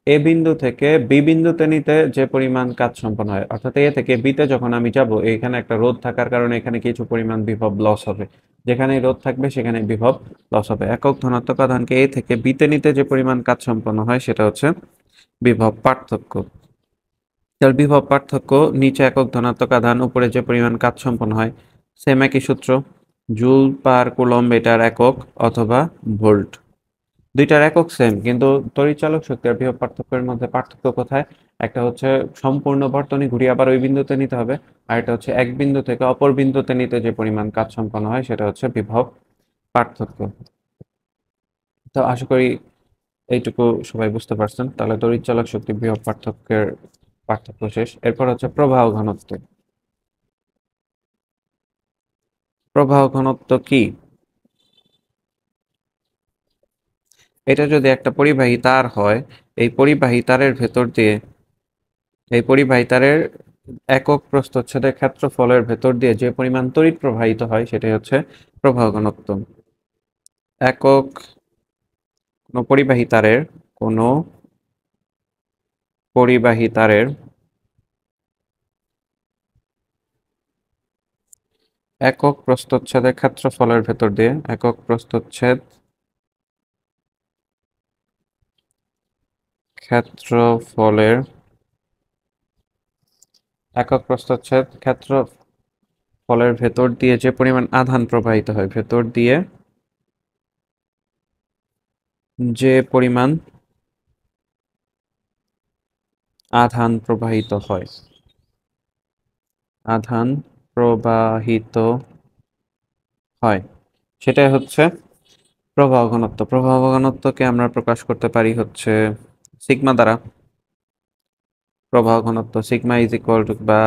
এ বিন্দু থেকে বি বিন্দুতে নিতে যে পরিমাণ কাজ সম্পন্ন হয়, অর্থাৎ এ থেকে বিতে যখন আমি যাব, এখানে একটা রোধ থাকার কারণে এখানে কিছু পরিমাণ বিভব লস হবে। যেখানে রোধ থাকবে সেখানে বিভব লস হবে। একক ধনাত্মক আধানকে এ থেকে বিতে নিতে যে পরিমাণ কাজ সম্পন্ন হয় সেটা হচ্ছে বিভব পার্থক্য। তার বিভব পার্থক্য নিচে একক ধনাত্মক আধান, উপরে যে পরিমাণ কাজ সম্পন্ন হয়, সেম একই সূত্র, জুল পার কুলম্ব এটার একক, অথবা ভোল্ট। দুইটার একক সেম, কিন্তু তড়িৎচালক শক্তি আর বিভব পার্থক্যের মধ্যে পার্থক্য কোথায়? একটা হচ্ছে সম্পূর্ণ বর্তনী ঘুরিয়ে আবার ওই বিন্দুতে নিতে হবে, আর এটা হচ্ছে এক বিন্দু থেকে অপর বিন্দুতে নিতে যে পরিমাণ কাজ সম্পন্ন হয় সেটা হচ্ছে বিভব পার্থক্য। তো আশা করি এইটুকু সবাই বুঝতে পারছেন। তাহলে তড়িৎচালক শক্তি বিভব পার্থক্যের পার্থক্য শেষ। এরপর হচ্ছে প্রবাহ ঘনত্ব। প্রবাহ ঘনত্ব কি? এটা যদি একটা পরিবাহী তার হয়, এই পরিবাহী তারের ভেতর দিয়ে, এই পরিবাহী তারের একক প্রস্থচ্ছেদের ক্ষেত্রফলের ভেতর দিয়ে যে পরিমাণ তড়িৎ প্রবাহিত হয় সেটাই হচ্ছে প্রবাহ ঘনত্ব। একক কোনো পরিবাহী তারের, কোনো পরিবাহী তারের একক প্রস্থচ্ছেদের ক্ষেত্রফলের ভেতর দিয়ে, একক প্রস্থচ্ছেদ ক্ষেত্রফলের, একক প্রস্থচ্ছেদ ক্ষেত্রফলের ভেতর দিয়ে যে পরিমাণ আধান প্রবাহিত হয়, ভেতর দিয়ে যে পরিমাণ আধান প্রবাহিত হয়, আধান প্রবাহিত হয়, সেটাই হচ্ছে প্রবাহ ঘনত্ব। প্রবাহ ঘনত্বকে আমরা প্রকাশ করতে পারি হচ্ছে সিগমা দ্বারা। প্রবাহ ঘনত্ব সিগমা ইজ ইকুয়াল টু, বা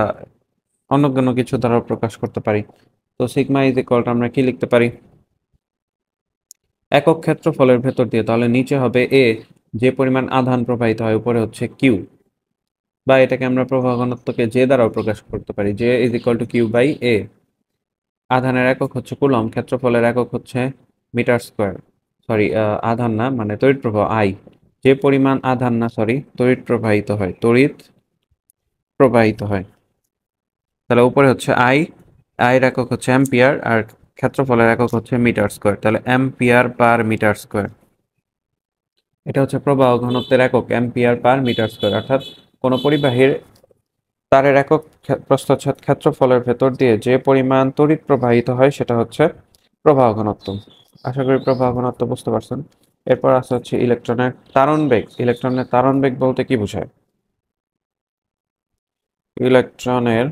অন্য কোনো কিছু দ্বারা প্রকাশ করতে পারি। তো সিগমা ইজ ইকুয়াল টু আমরা কি লিখতে পারি? একক ক্ষেত্রফলের ভেতর দিয়ে, তাহলে নিচে হবে এ, যে পরিমাণ আধান প্রবাহিত হয়, উপরে হচ্ছে কিউ, বা এটাকে আমরা প্রবাহ ঘনত্বকে জে দ্বারাও প্রকাশ করতে পারি, J is equal to Q by A. আধানের একক হচ্ছে কুলম্ব, ক্ষেত্রফলের একক হচ্ছে মিটার স্কোয়ার। সরি, আধান না, মানে তড়িৎ প্রবাহ আই, যে পরিমাণ আধান না, সরি, তড়িৎ প্রবাহিত হয়, তড়িৎ প্রবাহিত হয়। তাহলে উপরে হচ্ছে আই, আইয়ের একক হচ্ছে অ্যাম্পিয়ার, আর ক্ষেত্রফলের একক হচ্ছে মিটার স্কোয়ার, তাহলে অ্যাম্পিয়ার পার মিটার স্কোয়ার। এটা হচ্ছে প্রবাহ ঘনত্বের একক, অ্যাম্পিয়ার পার মিটার স্কোয়ার। অর্থাৎ কোনো পরিবাহীর তারের একক প্রস্থচ্ছেদ ক্ষেত্রফলের ভেতর দিয়ে যে পরিমাণ তড়িৎ প্রবাহিত হয় সেটা হচ্ছে প্রবাহ ঘনত্ব। আশা করি প্রবাহ ঘনত্ব বুঝতে পারছেন। এরপর আসা হচ্ছে ইলেকট্রনের তারণ বেগ। ইলেকট্রনের তারণ বেগ বলতে কি বোঝায়? ইলেকট্রনের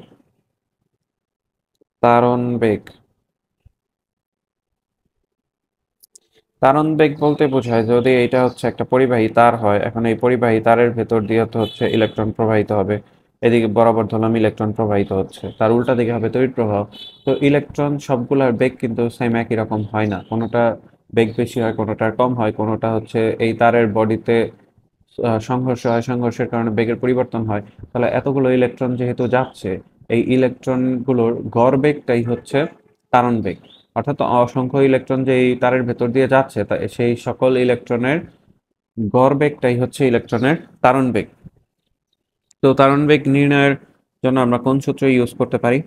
তারণ বেগ, তারণ বেগ বলতে বোঝায় যদি এটা হচ্ছে একটা পরিবাহী তার হয়, এখন এই পরিবাহী তারের ভেতর দিয়ে তো হচ্ছে ইলেকট্রন প্রবাহিত হবে, এদিকে বরাবর ধরলাম ইলেকট্রন প্রবাহিত হচ্ছে, তার উল্টা দিকে হবে তড়িৎ প্রবাহ। তো ইলেকট্রন সবগুলার বেগ কিন্তু সেম একই রকম হয় না, কোনোটা বেগ বেশি হয়, কোনোটা কম হয়, কোনোটা হচ্ছে এই তারের বডিতে সংঘর্ষ হয়, সংঘর্ষের কারণে বেগের পরিবর্তন হয়। তাহলে এতগুলো ইলেকট্রন যেহেতু যাচ্ছে, এই ইলেকট্রনগুলোর গড় বেগটাই হচ্ছে তারণ বেগ। অর্থাৎ অসংখ্য ইলেকট্রন যে এই তারের ভেতর দিয়ে যাচ্ছে, তা সেই সকল ইলেকট্রনের গড় বেগটাই হচ্ছে ইলেকট্রনের তারণ বেগ। তো তারণ বেগ নির্ণয়ের জন্য আমরা কোন সূত্র ইউজ করতে পারি?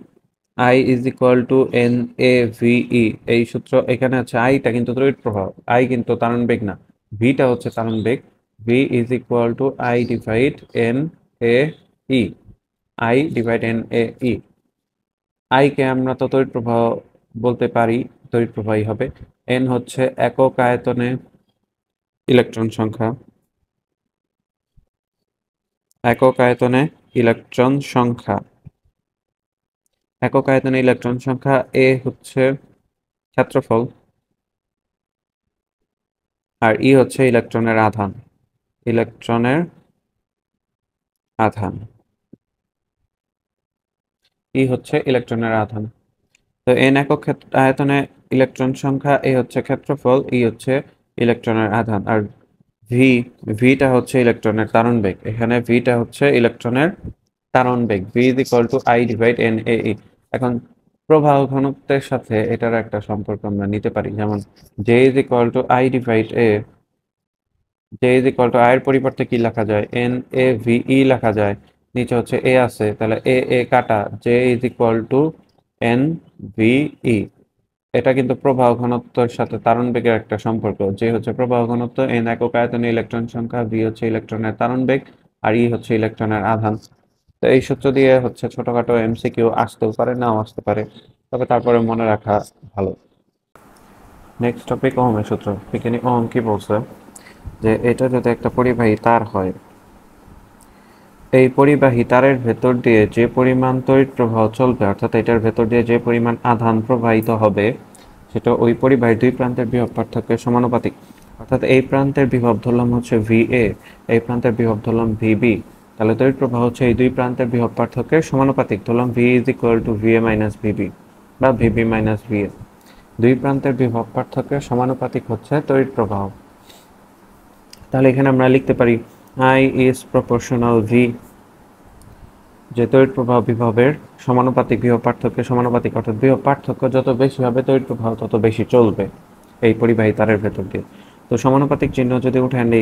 I is equal two N A ভিই। এই সূত্র, এখানে আছে আইটা কিন্তু তড়িৎ প্রবাহ, আই কিন্তু তারণ বেগ না, ভিটা হচ্ছে তারণ বেগ। V is equal to I divide N A E, I divide N A E. আইকে আমরা তো তড়িৎ প্রবাহ বলতে পারি, তড়িৎ প্রবাহী হবে। এন হচ্ছে একক আয়তনে ইলেকট্রন সংখ্যা, একক আয়তনে ইলেকট্রন সংখ্যা, একক আয়তনে ইলেকট্রন সংখ্যা। এ হচ্ছে ক্ষেত্রফল, আর ই হচ্ছে ইলেকট্রনের আধান। ইলেকট্রনের আধান। ই হচ্ছে ইলেকট্রনের আধান। তো এন একক আয়তনে ইলেকট্রন সংখ্যা, এ হচ্ছে ক্ষেত্রফল, ই হচ্ছে ইলেকট্রনের আধান। আর ভি, ভিটা হচ্ছে ইলেকট্রনের তারণ বেগ। এখানে ভিটা হচ্ছে ইলেকট্রনের তারণ বেগ। V is equal to I divide N A E. এখন প্রবাহ ঘনত্বের সাথে এটার একটা সম্পর্ক আমরা নিতে পারি, যেমন J is equal to I divide A. J is equal to I এর পরিবর্তে কি লেখা যায়, এন এ ভি ই লেখা যায়। নিচে হচ্ছে এ আছে, তাহলে এ এ কাটা, J is equal two N V E. এটা কিন্তু প্রবাহ ঘনত্বের সাথে তারণ বেগের একটা সম্পর্ক। যে হচ্ছে প্রবাহ ঘনত্ব, এন একক আয়তনে ইলেকট্রন সংখ্যা, ভি হচ্ছে ইলেকট্রনের তারণ বেগ, আর ই হচ্ছে ইলেকট্রনের আধান। তো এই সূত্র দিয়ে হচ্ছে ছোটখাটো এমসিকিউ আসতেও পারে, নাও আসতে পারে, তবে তারপরে মনে রাখা ভালো। নেক্সট টপিক ওহমের সূত্র। বিজ্ঞানী ওহম কি বলছে, যে এটা যদি একটা পরিবাহী তার হয়, এই পরিবাহী তারের ভেতর দিয়ে যে পরিমাণ তড়িৎ প্রবাহ চলবে, অর্থাৎ এটার ভেতর দিয়ে যে পরিমাণ আধান প্রবাহিত হবে, সেটা ওই পরিবাহীর দুই প্রান্তের বিভব পার্থক্যের সমানুপাতিক। অর্থাৎ এই প্রান্তের বিভব ধরলাম হচ্ছে ভি এ, এই প্রান্তের বিভব ধরলাম ভি বি। তাহলে তড়িৎ প্রবাহ হচ্ছে এই দুই প্রান্তের বিভব পার্থক্যের সমানুপাতিক। ধরলাম V is equal to V A minus VB বা ভিবি মাইনাস ভি এ। দুই প্রান্তের বিভব পার্থক্যের সমানুপাতিক হচ্ছে তড়িৎ প্রবাহ। তাহলে এখানে আমরা লিখতে পারি আই ইজ প্রপোর্শনাল ভি, যে তড়িৎ প্রবাহ বিভবের সমানুপাতিক, বিভব পার্থক্যের সমানুপাতিক। অর্থাৎ বিভব পার্থক্য যত বেশি হবে তড়িৎ প্রবাহ তত বেশি চলবে এই পরিবাহী তারের ভেতর দিয়ে। তো সমানুপাতিক চিহ্ন যদি উঠে আনি,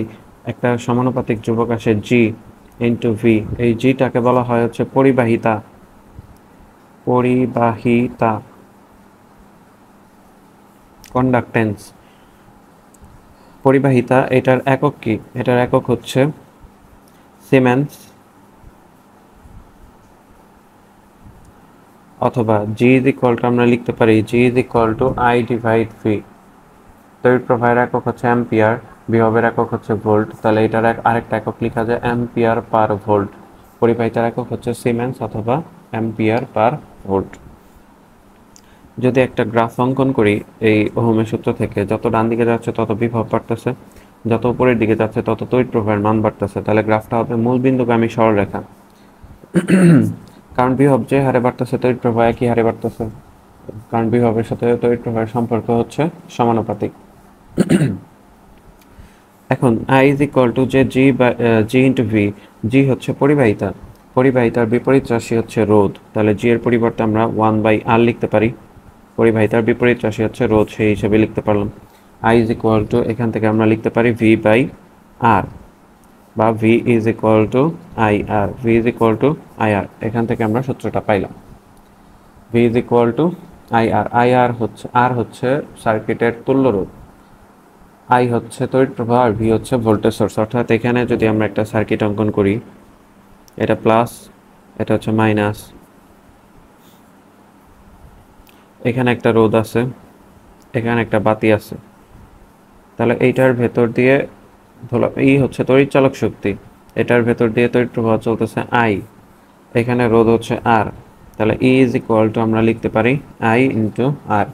একটা সমানুপাতিক ধ্রুবক আসে জি ইন্টু ভি। এই জিটাকে বলা হয় হচ্ছে পরিবাহিতা। পরিবাহিতা, কন্ডাক্টেন্স। পরিবাহিতা, এটার একক কি? এটার একক হচ্ছে সিমেন্স, অথবা জি ইজ ইকুয়াল টু আমরা লিখতে পারি G is equal to I divide V. তড়িৎ প্রবাহের একক হচ্ছে অ্যাম্পিয়ার, বিভবের একক হচ্ছে ভোল্ট, তাহলে এটার আরেকটা একক লেখা যায় অ্যাম্পিয়ার পার ভোল্ট। পরিবাহিতার একক হচ্ছে সিমেন্স অথবা অ্যাম্পিয়ার পার ভোল্ট। যদি একটা গ্রাফ অঙ্কন করি এই ওহমের সূত্র থেকে, যত ডান দিকে যাচ্ছে তত বিভব বাড়তেছে, যত উপরের দিকে যাচ্ছে তত তড়িৎ প্রবাহের মান বাড়তেছে, তাহলে গ্রাফটা হবে মূল বিন্দুগামী সরলরেখা। কারণ বিভব যে হারে বাড়তেছে তড়িৎ প্রবাহ একই হারে বাড়তেছে, কারণ বিভবের সাথে তড়িৎ প্রবাহের সম্পর্ক হচ্ছে সমানুপাতিক। এখন আই ইজ ইকুয়াল টু যে জি বা জি ইন্টু ভি। জি হচ্ছে পরিবাহিতা, পরিবাহিতার বিপরীত রাশি হচ্ছে রোধ, তাহলে জি এর পরিবর্তে আমরা 1/r লিখতে পারি। পরিবাহিতার বিপরীত রাশি হচ্ছে রোধ, সেই হিসেবে লিখতে পারলাম। আই ইজ ইকুয়াল টু, এখান থেকে আমরা লিখতে পারি ভি বাই আর, বা V is equal to I R. V is equal to I R, এখান থেকে আমরা সূত্রটা পাইলাম। V is equal to I R. I R হচ্ছে, আর হচ্ছে সার্কিটের তুল্য রোধ, আই হচ্ছে তড়িৎ প্রবাহ, আর ভি হচ্ছে ভোল্টেজ সোর্স। অর্থাৎ এখানে যদি আমরা একটা সার্কিট অঙ্কন করি, এটা প্লাস, এটা হচ্ছে মাইনাস, এখানে একটা রোধ আছে, এখানে একটা বাতি আছে, তাহলে এইটার ভেতর দিয়ে ধরলাম এই হচ্ছে তড়িৎ চালক শক্তি, এটার ভেতর দিয়ে তড়িৎ প্রবাহ চলতেছে আই, এখানে রোধ হচ্ছে আর, তাহলে ই ইজ ইকুয়াল টু আমরা লিখতে পারি আই ইন্টু আর।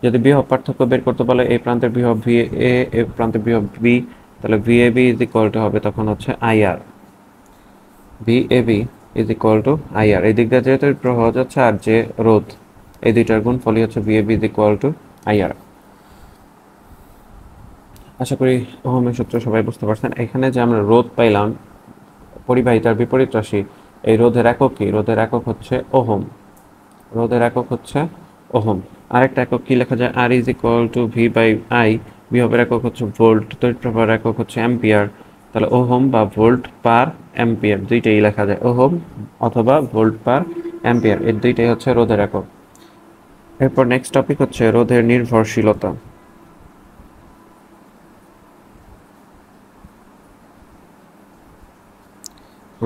যদি বিভব পার্থক্য বের করতে বলে, এই প্রান্তের বিভব ভি এ, এই প্রান্তের বিভব বি, তাহলে V A B is equal to হবে তখন হচ্ছে I R. V A B is equal to I R. এই দিক দিয়ে যেহেতু প্রবাহ যাচ্ছে আর যে রোধ, এই দুইটার গুণফলই হচ্ছে V A B is equal to I R. আশা করি ওহমের সূত্র সবাই বুঝতে পারছেন। এখানে যে আমরা রোধ পাইলাম, পরিবাহিতার বিপরীত রাশি, এই রোধের একক কি? রোধের একক হচ্ছে ওহম, রোধের একক হচ্ছে ওহম। আরেকটা একক কি লেখা যায়, R is equal to V by I. বিভবের একক হচ্ছে ভোল্ট, তড়িৎ প্রবাহের একক হচ্ছে অ্যাম্পিয়ার, তাহলে ওহম বা ভোল্ট পার অ্যাম্পিয়ার দুইটাই লেখা যায়, ওহম অথবা ভোল্ট পার অ্যাম্পিয়ার, এর দুইটাই হচ্ছে রোধের একক। এরপর নেক্সট টপিক হচ্ছে রোধের নির্ভরশীলতা।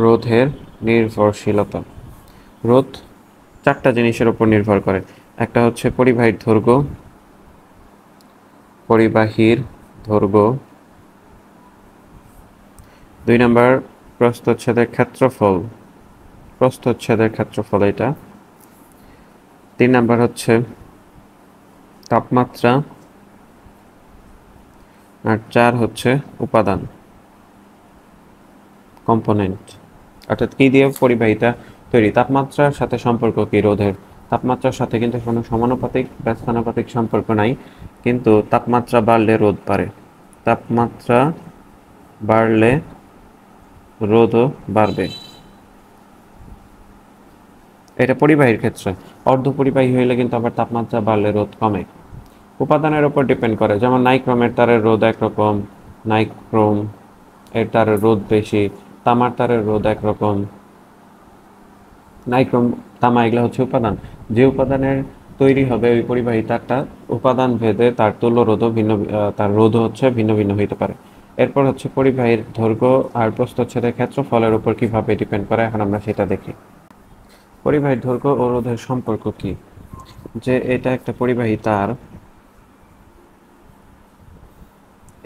রোধের নির্ভরশীলতা। রোধ চারটা জিনিসের উপর নির্ভর করে। একটা হচ্ছে পরিবাহীর দৈর্ঘ্য, পরিবাহীর দৈর্ঘ্য। 2 নাম্বার প্রস্থচ্ছেদের ক্ষেত্রফল, প্রস্থচ্ছেদের ক্ষেত্রফল এটা। 3 নাম্বার হচ্ছে তাপমাত্রা, আর 4 হচ্ছে উপাদান। কম্পোনেন্ট। অর্থাৎ কি দিয়ে পরিবাহিতা তৈরি? তাপমাত্রার সাথে সম্পর্ক কি রোধের? তাপমাত্রার সাথে কিন্তু কোনো সমানুপাতিক ব্যস্তানুপাতিক সম্পর্ক নাই, কিন্তু তাপমাত্রা বাড়লে রোধ বাড়ে। তাপমাত্রা বাড়লে রোধও বাড়বে। এটা পরিবাহীর ক্ষেত্রে। অর্ধপরিবাহী হইলে কিন্তু আবার তাপমাত্রা বাড়লে রোধ কমে। উপাদানের উপর ডিপেন্ড করে, যেমন নাইক্রোমের তারের রোধ একরকম, নাইক্রোম এর তারের রোধ বেশি, তামার তারের রোধ একরকম। নাইক্রোম, তামা এগুলো হচ্ছে উপাদান। যে উপাদানের তৈরি হবে ওই পরিবাহী তারটা উপাদান ভেদে তার তুল্য রোধও ভিন্ন, তার রোধও হচ্ছে ভিন্ন ভিন্ন হইতে পারে। এরপর হচ্ছে পরিবাহীর দৈর্ঘ্য আর প্রস্থচ্ছেদের ক্ষেত্রফলের উপর কিভাবে ডিপেন্ড করে, এখন আমরা সেটা দেখি। পরিবাহীর দৈর্ঘ্য ও রোধের সম্পর্ক কি? যে এটা একটা পরিবাহী তার,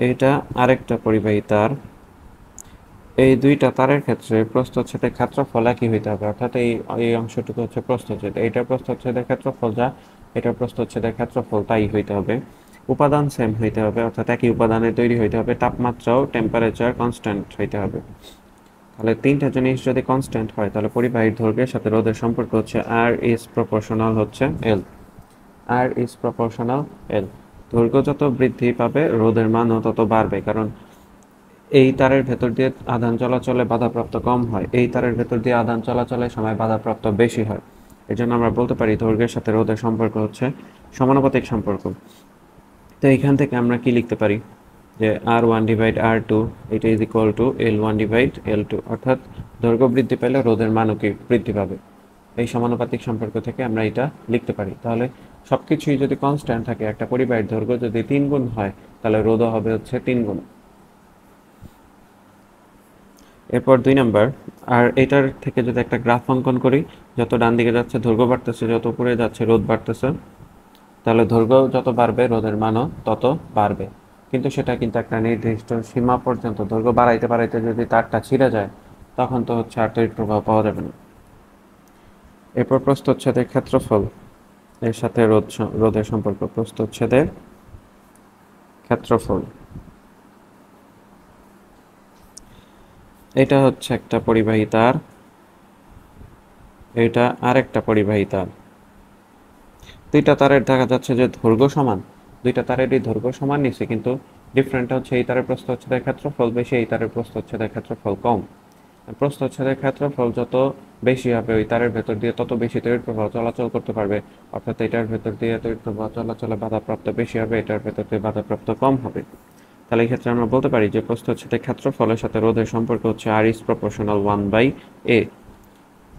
এটা আরেকটা পরিবাহী তার, এই দুইটা তারের ক্ষেত্রে প্রস্থচ্ছেদের ক্ষেত্রফল একই হইতে হবে। অর্থাৎ এই এই অংশটুকু হচ্ছে প্রস্থচ্ছেদ, এইটার প্রস্থচ্ছেদের ক্ষেত্রফল যা, এটার প্রস্থচ্ছেদের ক্ষেত্রফল তাই হইতে হবে। উপাদান সেম হইতে হবে, অর্থাৎ একই উপাদানে তৈরি হইতে হবে। তাপমাত্রাও টেম্পারেচার কনস্ট্যান্ট হইতে হবে। তাহলে তিনটা জিনিস যদি কনস্ট্যান্ট হয় তাহলে পরিবাহীর দৈর্ঘ্যের সাথে রোধের সম্পর্ক হচ্ছে আর ইজ প্রপোর্শনাল হচ্ছে এল। আর ইজ প্রপোর্শনাল এল। দৈর্ঘ্য যত বৃদ্ধি পাবে রোধের মানও তত বাড়বে, কারণ এই তারের ভেতর দিয়ে আধান চলাচলে বাধাপ্রাপ্ত কম হয়, এই তারের ভেতর দিয়ে আধান চলাচলের সময় বাধাপ্রাপ্ত বেশি হয়। এই জন্য আমরা বলতে পারি দৈর্ঘ্যের সাথে রোধের সম্পর্ক হচ্ছে সমানুপাতিক সম্পর্ক। তো এইখান থেকে আমরা কি লিখতে পারি যে R1/R2 এটা ইজ ইকুয়াল টু L1/L2, অর্থাৎ দৈর্ঘ্য বৃদ্ধি পেলে রোধের মানও কি বৃদ্ধি পাবে। এই সমানুপাতিক সম্পর্ক থেকে আমরা এটা লিখতে পারি। তাহলে সবকিছুই যদি কনস্ট্যান্ট থাকে, একটা পরিবাহীর দৈর্ঘ্য যদি 3 গুণ হয় তাহলে রোধও হবে হচ্ছে 3 গুণ। এরপর 2 নাম্বার, আর এটার থেকে যদি একটা গ্রাফ অঙ্কন করি, যত ডান দিকে যাচ্ছে দৈর্ঘ্য বাড়তেছে, যত উপরে যাচ্ছে রোধ বাড়তেছে, তাহলে দৈর্ঘ্য যত বাড়বে রোধের মানও তত বাড়বে। কিন্তু সেটা কিন্তু একটা নির্দিষ্ট সীমা পর্যন্ত, দৈর্ঘ্য বাড়াইতে বাড়াইতে যদি তারটা ছিঁড়ে যায় তখন তো হচ্ছে আর তড়িৎ প্রবাহ পাওয়া যাবে না। এরপর প্রস্থচ্ছেদের ক্ষেত্রফল এর সাথে রোধের সম্পর্ক। প্রস্থচ্ছেদের ক্ষেত্রফল, এটা হচ্ছে একটা পরিবাহী তার, এটা আরেকটা পরিবাহী তার। দুইটা তারের দেখা যাচ্ছে যে দৈর্ঘ্য সমান, দুইটা তারেরই দৈর্ঘ্য সমান নিচ্ছে, কিন্তু ডিফারেন্টটা হচ্ছে এই তারের প্রস্থচ্ছেদের ক্ষেত্রফল বেশি, এই তারের প্রস্থচ্ছেদের ক্ষেত্রফল কম। প্রস্থচ্ছেদের ক্ষেত্রফল যত বেশি হবে ওই তারের ভেতর দিয়ে তত বেশি তড়িৎ প্রবাহ চলাচল করতে পারবে, অর্থাৎ এটার ভেতর দিয়ে তড়িৎ প্রবাহ চলাচলে বাধাপ্রাপ্ত বেশি হবে, এটার ভেতর দিয়ে বাধাপ্রাপ্ত কম হবে। তাহলে এই ক্ষেত্রে আমরা বলতে পারি যে প্রস্থচ্ছেদের ক্ষেত্রফলের সাথে রোধের সম্পর্ক হচ্ছে আর ইজ প্রপোর্শনাল 1/a।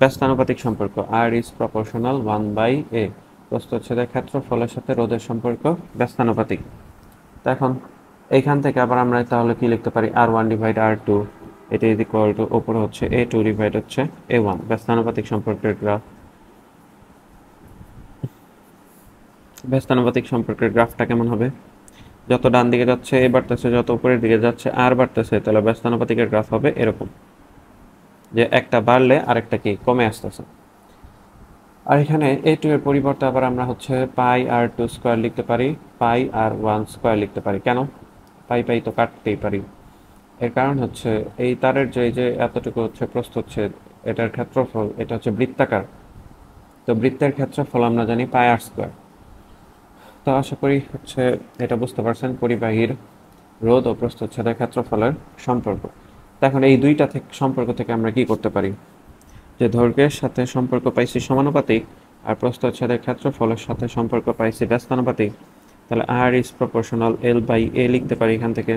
ব্যস্তানুপাতিক সম্পর্ক, আর ইজ প্রপোর্শনাল 1/a। প্রস্থচ্ছেদের ক্ষেত্রফলের সাথে রোধের সম্পর্ক ব্যস্তানুপাতিক। তো এখন এইখান থেকে আবার আমরা তাহলে কি লিখতে পারি, R1/R2 এটা ইজ ইকুয়াল টু উপরে হচ্ছে A2 ডিভাইড হচ্ছে A1। ব্যস্তানুপাতিক সম্পর্কের গ্রাফ, ব্যস্তানুপাতিক সম্পর্কের গ্রাফটা কেমন হবে? যত ডান দিকে যাচ্ছে এ বাড়তেছে, যত উপরের দিকে যাচ্ছে আর বাড়তেছে, তাহলে ব্যস্তানুপাতিকের গ্রাফ হবে এরকম, যে একটা বাড়লে আরেকটা কি কমে আসতেছে। আর এখানে A2 এর পরিবর্তে আবার আমরা হচ্ছে πr2 স্কয়ার লিখতে পারি, πr1 স্কয়ার লিখতে পারি। কেন? পাই পাই তো কাটতেই পারি। এর কারণ হচ্ছে এই তারের যে এতটুকু হচ্ছে প্রস্থচ্ছেদ, এটার ক্ষেত্রফল, এটা হচ্ছে বৃত্তাকার, তো বৃত্তের ক্ষেত্রফল আমরা জানি πr স্কয়ার। তো আশা করি হচ্ছে এটা বুঝতে পারছেন পরিবাহীর রোধ ও প্রস্থচ্ছেদের ক্ষেত্রফলের সম্পর্ক। তো এখন এই দুইটা থেকে সম্পর্ক থেকে আমরা কি করতে পারি, যে দৈর্ঘ্যের সাথে সম্পর্ক পাইছি সমানুপাতিক আর প্রস্থচ্ছেদের ক্ষেত্রফলের সাথে সম্পর্ক পাইছি ব্যস্তানুপাতিক, তাহলে আর ইজ প্রপোর্শনাল L/a লিখতে পারি এখান থেকে।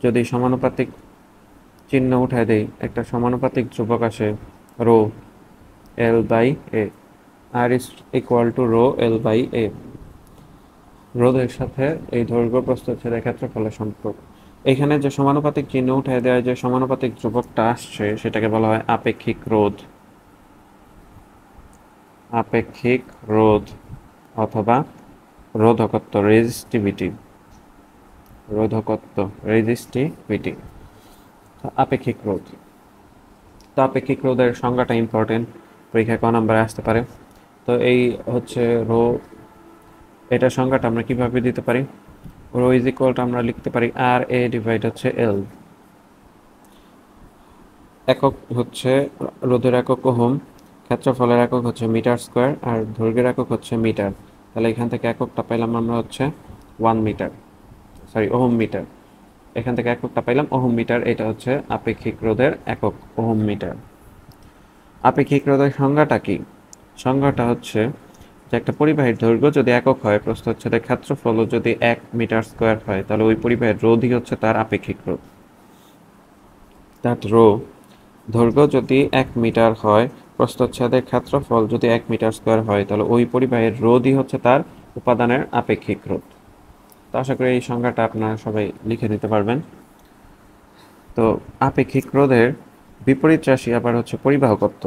যদি সমানুপাতিক চিহ্ন উঠায় দেই, একটা সমানুপাতিক ধ্রুবক আসে rho L/a, R is equal to rho L/a। রোধের সাথে এই দৈর্ঘ্য প্রস্থচ্ছেদের ক্ষেত্রফলের সম্পর্ক। এখানে যে সমানুপাতিক চিহ্ন উঠায় দেওয়া, যে সমানুপাতিক ধ্রুবকটা আসছে সেটাকে বলা হয় আপেক্ষিক রোধ। আপেক্ষিক রোধ অথবা রোধকত্ব, রেজিস্টিভিটি। রোধকত্ব, রেজিস্টিভিটি, আপেক্ষিক রোধ। তো আপেক্ষিক রোধের সংজ্ঞাটা ইম্পর্টেন্ট, পরীক্ষায় ক নাম্বারে আসতে পারে। তো এই হচ্ছে রো, এটার সংজ্ঞাটা আমরা কিভাবে দিতে পারি, রো ইজ ইকুয়াল টু আমরা লিখতে পারি আর এ ডিভাইড হচ্ছে এল। একক হচ্ছে রোধের একক ওহম, ক্ষেত্রফলের একক হচ্ছে মিটার স্কোয়ার, আর দৈর্ঘ্যের একক হচ্ছে মিটার। তাহলে এখান থেকে এককটা পাইলাম আমরা হচ্ছে 1 মিটার, সরি ওহম মিটার। এখান থেকে এককটা পাইলাম ওহম মিটার, এটা হচ্ছে আপেক্ষিক রোধের একক ওহম মিটার। আপেক্ষিক রোধের সংজ্ঞাটা কি? সংজ্ঞাটা হচ্ছে যে একটা পরিবাহীর দৈর্ঘ্য যদি একক হয়, প্রস্থচ্ছেদের ক্ষেত্রফল যদি 1 মিটার স্কোয়ার হয়, তাহলে ওই পরিবাহীর রোধই হচ্ছে তার আপেক্ষিক রোধ। তার রো দৈর্ঘ্য যদি 1 মিটার হয়, প্রস্থচ্ছেদের ক্ষেত্রফল যদি 1 মিটার স্কোয়ার হয়, তাহলে ওই পরিবাহীর রোধই হচ্ছে তার উপাদানের আপেক্ষিক রোধ। তো আশা করি এই সংজ্ঞাটা আপনারা সবাই লিখে নিতে পারবেন। তো আপেক্ষিক রোধের বিপরীত রাশি আবার হচ্ছে পরিবাহকত্ব।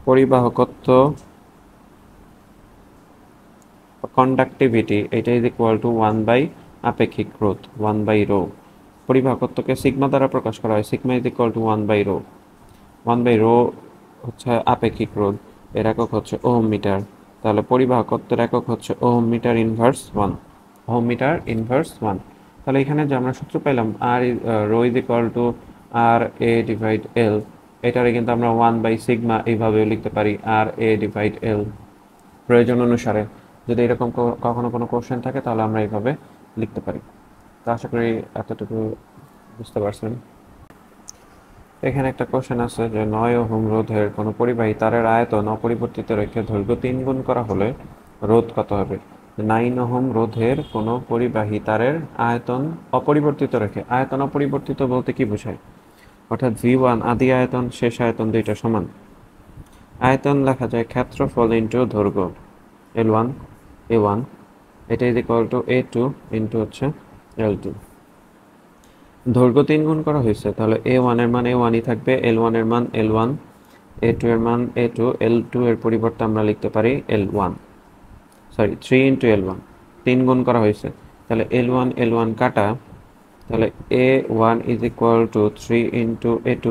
পরিবাহকত্ব কন্ডাক্টিভিটি, এটা ইজ ইকুয়াল টু 1 বাই আপেক্ষিক রোধ, 1/ρ। পরিবাহকত্বকে সিগমা দ্বারা প্রকাশ করা হয়, সিগমা ইজ ইকুয়াল টু 1/ρ। 1/ρ হচ্ছে আপেক্ষিক রোধ, এর একক হচ্ছে ওহম মিটার। তাহলে পরিবাহকত্বের একক হচ্ছে ohm metre inverse 1, ohm metre inverse 1। তাহলে এখানে যে আমরা সূত্র পেলাম আর rho is equal to R A divide L, এটারে কিন্তু আমরা 1/সিগমা এইভাবেও লিখতে পারি, আর এ ডিভাইড এল। প্রয়োজন অনুসারে যদি এরকম কখনো কোনো কোশ্চেন থাকে তাহলে আমরা এইভাবে লিখতে পারি। তো আশা করি এতটুকু বুঝতে পারছেন। এখানে একটা কোশ্চেন আছে যে 9 ওহম রোধের কোনো পরিবাহী তারের আয়তন অপরিবর্তিত রেখে দৈর্ঘ্য 3 গুণ করা হলে রোধ কত হবে? 9 ওহম রোধের কোনো পরিবাহী তারের আয়তন অপরিবর্তিত রেখে, আয়তন অপরিবর্তিত বলতে কি বোঝায়? অর্থাৎ V1 আদি আয়তন শেষ আয়তন দুইটা সমান। আয়তন লেখা যায় ক্ষেত্রফল ইন্টু দৈর্ঘ্য, L1 A1, এটা is equal two A2 into হচ্ছে L2। দৈর্ঘ্য 3 গুণ করা হয়েছে, তাহলে A1 এর মান A1ই থাকবে, L1 এর মান L1, A2 এর মান A2, L2 এর পরিবর্তে আমরা লিখতে পারি L1, সরি 3 ইন্টু L1, 3 গুণ করা হয়েছে। তাহলে L1 L1 কাটা, তাহলে A1 is equal two 3 into A2,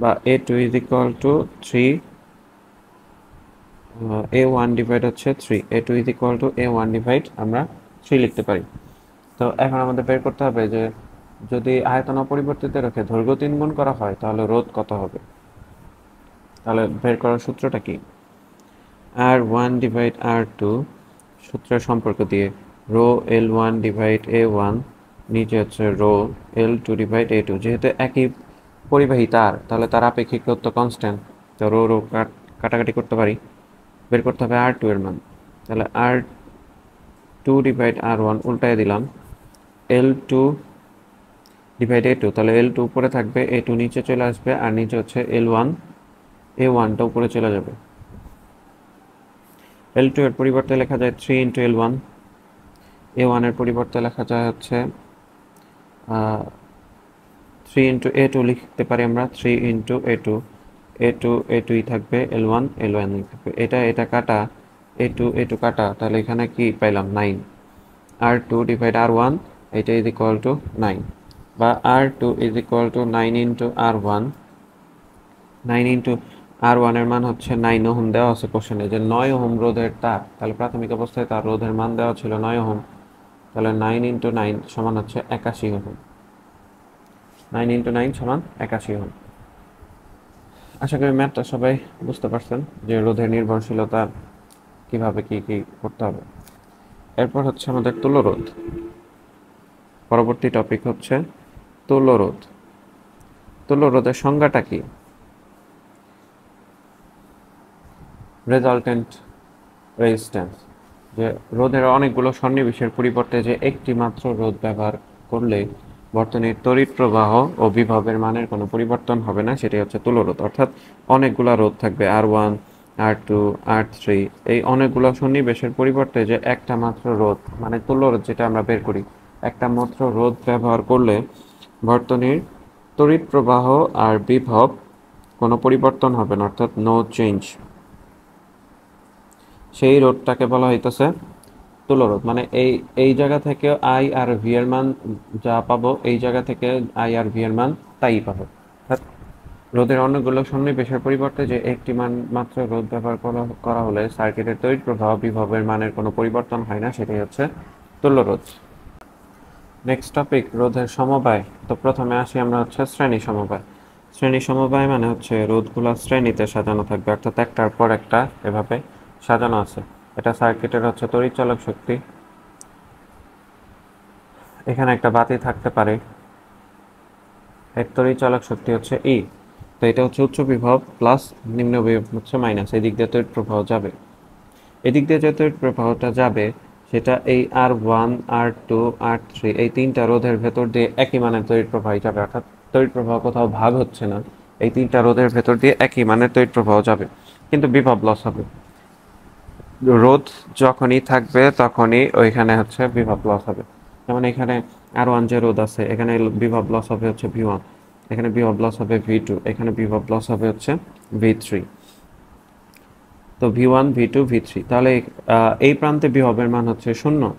বা A2 is equal two 3, A1 divide হচ্ছে 3, A2 is equal two A1 divide আমরা 3 লিখতে পারি। তো এখন আমাদের বের করতে হবে যে যদি আয়তন অপরিবর্তিত রেখে দৈর্ঘ্য 3 গুণ করা হয় তাহলে রোধ কত হবে। তাহলে বের করার সূত্রটা কি? R1 ডিভাইড R2 সূত্রের সম্পর্ক দিয়ে রো L1 ডিভাইড A1, নিচে হচ্ছে রো L2 ডিভাইড A2। যেহেতু একই পরিবাহী তার, তাহলে তার আপেক্ষিক রোধ তো কনস্ট্যান্ট, তো রো রো কাটাকাটি করতে পারি, বের করতে হবে R2 এর মান। তাহলে R2 ডিভাইড R1 উল্টায় দিলাম, L2 ডিভাইড A2, তাহলে L2 উপরে থাকবে, A2 নিচে চলে আসবে, আর নিচে হচ্ছে L1, A1টা উপরে চলে যাবে। L2 এর পরিবর্তে লেখা যায় 3 ইন্টু L1, A1 এর পরিবর্তে লেখা যায় হচ্ছে 3 ইন্টু A2 লিখতে পারি আমরা, 3 ইন্টু A2, A2 A2ই থাকবে, L1 L1ই থাকবে। এটা কাটা, A2 কাটা, তাহলে এখানে কি পাইলাম 9, R2 ডিভাইড R1, এটা ইজ ইকুয়াল টু 9, বা R2 is equal two 9 into R1, 9 into R1 এর মান হচ্ছে 9 ওহম দেওয়া আছে কোশ্চেনে, যে 9 ওহম রোধের তার, তাহলে প্রাথমিক অবস্থায় তার রোধের মান দেওয়া ছিল 9 ওহম, তাহলে 9 ইন্টু 9 সমান হচ্ছে 81 ওহম, 9 ইন্টু 9 সমান 81 ওহম। আশা করি ম্যাথটা সবাই বুঝতে পারছেন যে রোধের নির্ভরশীলতা কিভাবে কি কি করতে হবে। এরপর হচ্ছে আমাদের তুল্যরোধ। পরবর্তী টপিক হচ্ছে তুল্যরোধ। তুল্যরোধের সংজ্ঞাটা কি? রেজাল্টেন্ট রেজিস্ট্যান্স, যে রোধের অনেকগুলো সন্নিবেশের পরিবর্তে যে একটি মাত্র রোধ ব্যবহার করলে বর্তনীর তড়িৎ প্রবাহ ও বিভবের মানের কোনো পরিবর্তন হবে না, সেটাই হচ্ছে তুল্যরোধ। অর্থাৎ অনেকগুলো রোধ থাকবে, R1 R2 R3, এই অনেকগুলো সন্নিবেশের পরিবর্তে যে একটা মাত্র রোধ, মানে তুল্যরোধ যেটা আমরা বের করি, একটা মাত্র রোধ ব্যবহার করলে বর্তনীর তড়িৎ প্রবাহ আর বিভব কোনো পরিবর্তন হবে না, অর্থাৎ নো চেঞ্জ। সেই রোধটাকে বলা হইতেছে তুল্যরোধ। মানে এই এই জায়গা থেকে আই আর ভি এর মান যা পাবো, এই জায়গা থেকে আই আর ভি এর মান তাই পাবো। অর্থাৎ রোধের অনেকগুলো সন্নিবেশের পরিবর্তে যে একটি মান মাত্র রোধ ব্যবহার করা হলে সার্কিটের তড়িৎ প্রবাহ বিভবের মানের কোনো পরিবর্তন হয় না, সেটাই হচ্ছে তুল্যরোধ। নেক্সট টপিক রোধের সমবায়। তো প্রথমে আসি আমরা হচ্ছে শ্রেণী সমবায়। শ্রেণী সমবায় মানে হচ্ছে রোধগুলো শ্রেণীতে সাজানো থাকবে, অর্থাৎ একটার পর একটা এভাবে সাজানো আছে। এটা সার্কিটের হচ্ছে তড়িৎচালক শক্তি। এখানে একটা বাতি থাকতে পারে, এর তড়িৎচালক শক্তি হচ্ছে ই। তো এটা হচ্ছে উচ্চ বিভব প্লাস নিম্ন বিভব হচ্ছে মাইনাস, এই দিক দিয়ে তড়িৎ প্রবাহ যাবে। এদিক দিয়ে যে তড়িৎ প্রবাহটা যাবে সেটা এই R1 R2 R3 এই তিনটা রোধের ভেতর দিয়ে একই মানের তড়িৎ প্রবাহ যাবে, অর্থাৎ তড়িৎ প্রবাহ কোথাও ভাগ হচ্ছে না, এই তিনটা রোধের ভেতর দিয়ে একই মানের তড়িৎ প্রবাহ যাবে, কিন্তু বিভব লস হবে। রোধ যখনই থাকবে তখনই ওইখানে হচ্ছে বিভব লস হবে। যেমন এখানে R1 যে রোধ আছে, এখানে বিভব লস হবে হচ্ছে V1, এখানে বিভব লস হবে V2, এখানে বিভব লস হবে হচ্ছে V3। তো V1 V2 V3, তাহলে এই প্রান্তে বিভবের মান হচ্ছে 0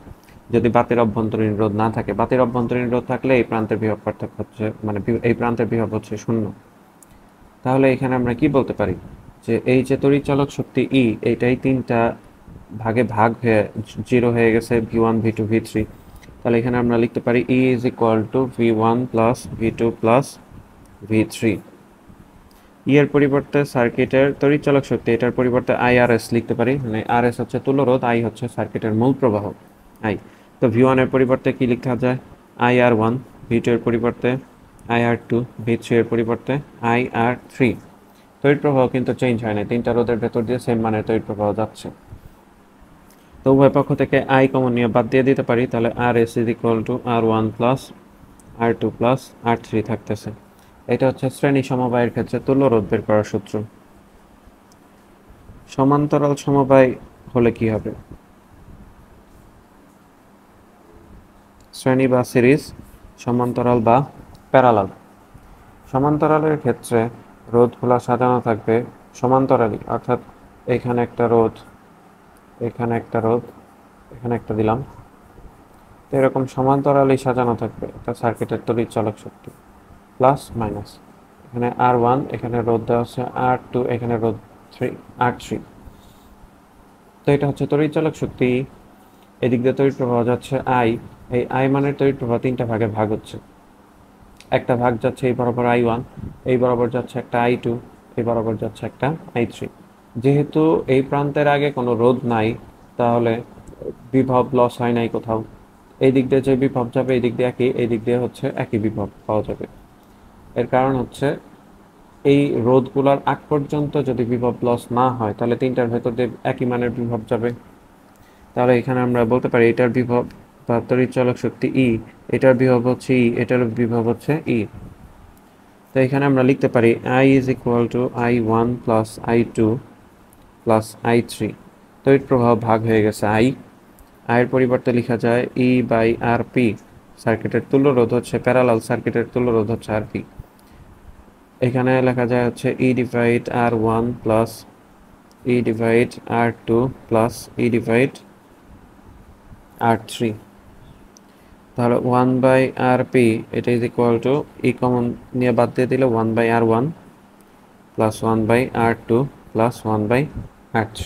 যদি বাতির অভ্যন্তরীণ রোধ না থাকে। বাতির অভ্যন্তরীণ রোধ থাকলে এই প্রান্তের বিভব পার্থক্য হচ্ছে মানে এই প্রান্তের বিভব হচ্ছে 0। তাহলে এখানে আমরা কি বলতে পারি যে এই যে তড়িৎচালক শক্তি ই, এইটাই তিনটা ভাগে ভাগ হয়ে 0 হয়ে গেছে V1 V2 V3। তাহলে এখানে আমরা লিখতে পারি E is equal two V1 plus V2 plus V3। এর পরিবর্তে সার্কিটের তড়িৎচালক শক্তি, এটার পরিবর্তে IRS লিখতে পারি, মানে RS হচ্ছে তুল্যরোধ, I হচ্ছে সার্কিটের মূল প্রবাহ I। তো V1 এর পরিবর্তে কি লিখা যায়, IR1, V2 এর পরিবর্তে IR2, V3 এর পরিবর্তে IR3। তড়িৎ প্রবাহ কিন্তু চেঞ্জ হয় না, তিনটা রোধের ভেতর দিয়ে সেম মানের তড়িৎ প্রবাহ যাচ্ছে। তো উভয় পক্ষ থেকে I কমন নিয়ে বাদ দিয়ে দিতে পারি, তাহলে RS is equal two R1 plus R2 plus R3 থাকতেছে। এটা হচ্ছে শ্রেণী সমবায়ের ক্ষেত্রে তুল্য রোধ বের করার সূত্র। সমান্তরাল সমবায় হলে কি হবে, শ্রেণী বা সিরিজ, সমান্তরাল বা প্যারালাল। সমান্তরালের ক্ষেত্রে রোধগুলো সাজানো থাকবে সমান্তরালি, অর্থাৎ এখানে একটা রোধ, এখানে একটা রোধ, এখানে একটা দিলাম, তো এরকম সমান্তরালি সাজানো থাকবে। এটা সার্কিটের তড়িৎচালক শক্তি প্লাস মাইনাস, এখানে R1, এখানে রোধ দেওয়া হচ্ছে R2, এখানে রোধ R3। তো এটা হচ্ছে তড়িৎচালক শক্তি। এদিক দিয়ে তড়িৎ প্রবাহ যাচ্ছে I, এই I মানের তড়িৎ প্রবাহ তিনটা ভাগে ভাগ হচ্ছে। একটা ভাগ যাচ্ছে এই বরাবর I1, এই বরাবর যাচ্ছে একটা I2, এই বরাবর যাচ্ছে একটা I3। যেহেতু এই প্রান্তের আগে কোনো রোধ নাই, তাহলে বিভব লস হয় নাই কোথাও। এই দিক দিয়ে যে বিভব যাবে এই দিক দিয়ে একই, এই দিক দিয়ে হচ্ছে একই বিভব পাওয়া যাবে। এর কারণ হচ্ছে এই রোধগুলোর আগ পর্যন্ত যদি বিভব লস না হয় তাহলে তিনটার ভেতর দিয়ে একই মানের বিভব যাবে। তাহলে এখানে আমরা বলতে পারি এটার বিভব বা তড়িৎচালক শক্তি ই, এটার বিভব হচ্ছে ই, এটার বিভব হচ্ছে ই। তো এখানে আমরা লিখতে পারি I is equal two I1 plus I2 plus I3। তড়িৎ প্রবাহ ভাগ হয়ে গেছে I, এর পরিবর্তে লেখা যায় E বাই RP। সার্কিটের তুল্য রোধ হচ্ছে প্যারালাল সার্কিটের তুল্য রোধ হচ্ছে RP। এখানে লেখা যায় হচ্ছে E divide R1 plus E divide R2 plus E divide R3। তাহলে 1 বাই RP এটা is equal to E common নিয়ে বাদ দিয়ে দিলে 1 by R1 plus 1 by R2 plus 1 by R3।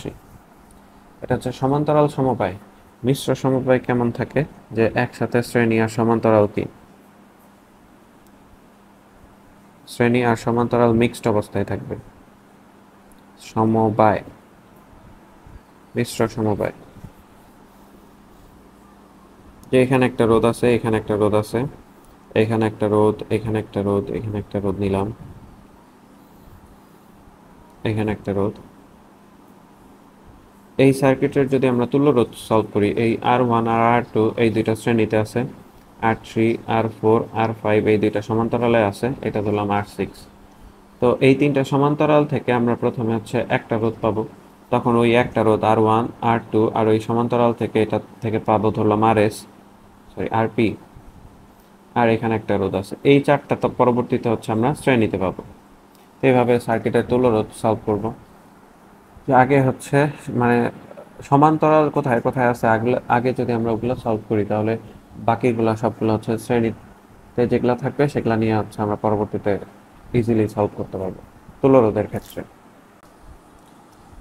এটা হচ্ছে সমান্তরাল সমবায়। মিশ্র সমবায় কেমন থাকে, যে একসাথে শ্রেণী আর সমান্তরাল কি, শ্রেণী আর সমান্তরাল মিক্সড অবস্থায় থাকবে। সমবায়, মিশ্র সমবায়, যে এখানে একটা রোধ আছে, এখানে একটা রোধ আছে, এখানে একটা রোধ, এখানে একটা রোধ, এখানে একটা রোধ নিলাম, এখানে একটা রোধ। এই সার্কিটের যদি আমরা তুল্য রোধ সলভ করি, এই R1 আর R2 এই দুইটা শ্রেণীতে আছে, R3 R4 R5 এই দুইটা সমান্তরালে আছে, এটা ধরলাম R6। তো এই তিনটা সমান্তরাল থেকে আমরা প্রথমে হচ্ছে একটা রোধ পাবো, তখন ওই একটা রোধ R1 R2 আর ওই সমান্তরাল থেকে এটা থেকে পাবো ধরলাম RS, সরি RP, আর এখানে একটা রোধ আছে। এই চারটা তো পরবর্তীতে হচ্ছে আমরা শ্রেণীতে পাবো। এইভাবে সার্কিটের তুল্য রোধ সলভ করব। যে আগে হচ্ছে মানে সমান্তরাল কোথায় কোথায় আছে আগে যদি আমরা ওগুলো সলভ করি, তাহলে বাকিগুলো সবগুলো হচ্ছে শ্রেণীতে যেগুলো থাকবে সেগুলো নিয়ে হচ্ছে আমরা পরবর্তীতে ইজিলি সলভ করতে পারবো তুল্য রোধের ক্ষেত্রে।